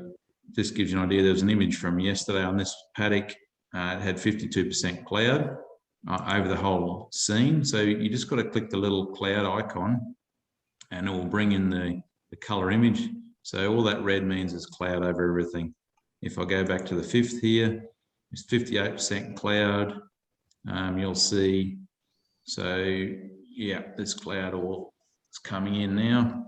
this gives you an idea. There was an image from yesterday on this paddock. It had 52% cloud over the whole scene. So you just got to click the little cloud icon and it will bring in the color image. So all that red means is cloud over everything. If I go back to the 5th here, it's 58% cloud. You'll see. So yeah, this cloud it's coming in now.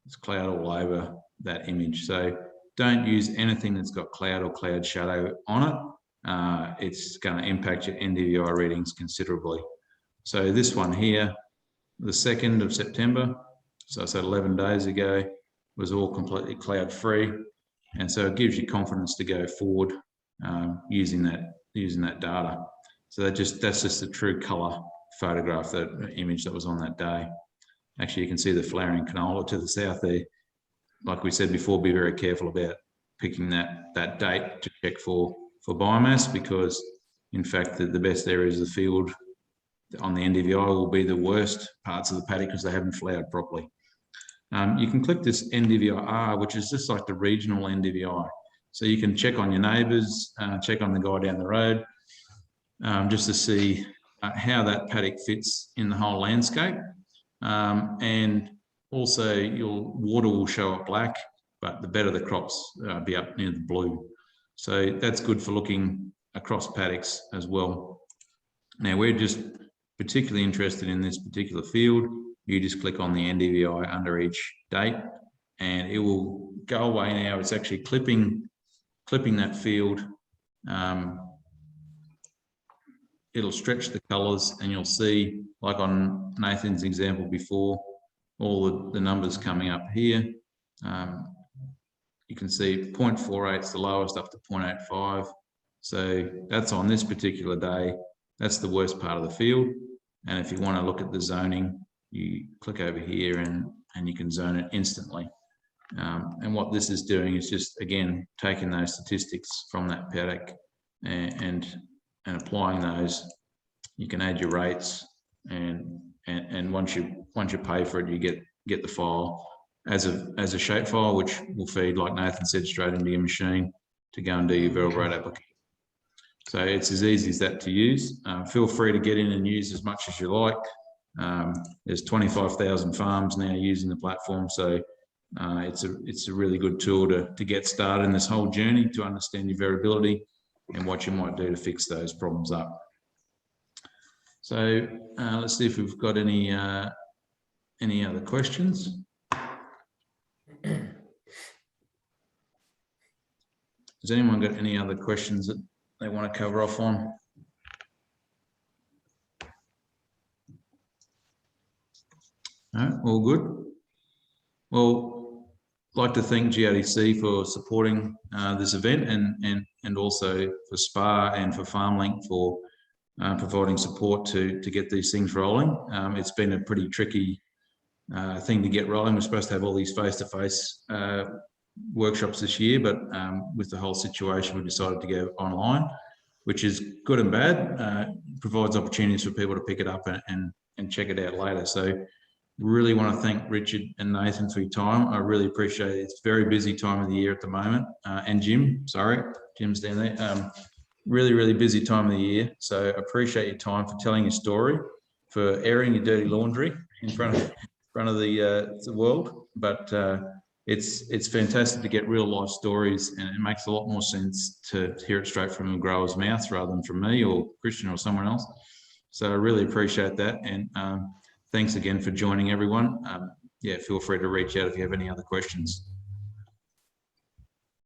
It's cloud all over that image. So don't use anything that's got cloud or cloud shadow on it. It's going to impact your NDVI readings considerably. So this one here, the 2nd of September, so I said 11 days ago, was all completely cloud free. And so it gives you confidence to go forward using that data. So that's just a true color photograph, that image that was on that day. Actually, you can see the flowering canola to the south there. Like we said before, be very careful about picking that date to check for biomass, because in fact the best areas of the field on the NDVI will be the worst parts of the paddock because they haven't flowered properly. You can click this NDVI-R, which is just like the regional NDVI. So you can check on your neighbours, check on the guy down the road, just to see how that paddock fits in the whole landscape. And also your water will show up black, but the better the crops be up near the blue. So that's good for looking across paddocks as well. Now we're just particularly interested in this particular field. You just click on the NDVI under each date and it will go away now. It's actually clipping that field. It'll stretch the colors and you'll see, like on Nathan's example before, all the numbers coming up here. You can see 0.48 is the lowest up to 0.85. So that's on this particular day. That's the worst part of the field. And if you want to look at the zoning, you click over here and you can zone it instantly. And what this is doing is just, again, taking those statistics from that paddock and applying those. You can add your rates, and once you pay for it, you get the file as a shape file, which will feed, like Nathan said, straight into your machine to go and do your variable rate application. So it's as easy as that to use. Feel free to get in and use as much as you like. There's 25,000 farms now using the platform, so it's a really good tool to get started in this whole journey, to understand your variability and what you might do to fix those problems up. So let's see if we've got any other questions. Has anyone got any other questions that they want to cover off on? No, all good. Well, I'd like to thank GRDC for supporting this event and also for SPA and for FarmLink for providing support to get these things rolling. It's been a pretty tricky thing to get rolling. We're supposed to have all these face-to-face workshops this year, but with the whole situation, we decided to go online, which is good and bad. Provides opportunities for people to pick it up and check it out later. So really want to thank Richard and Nathan for your time. I really appreciate it. It's a very busy time of the year at the moment. And Jim, sorry, Jim's down there. Really, really busy time of the year. So appreciate your time, for telling your story, for airing your dirty laundry in front of the world. But it's fantastic to get real life stories, and it makes a lot more sense to hear it straight from a grower's mouth rather than from me or Christian or someone else. So I really appreciate that. And thanks again for joining, everyone. Yeah, feel free to reach out if you have any other questions.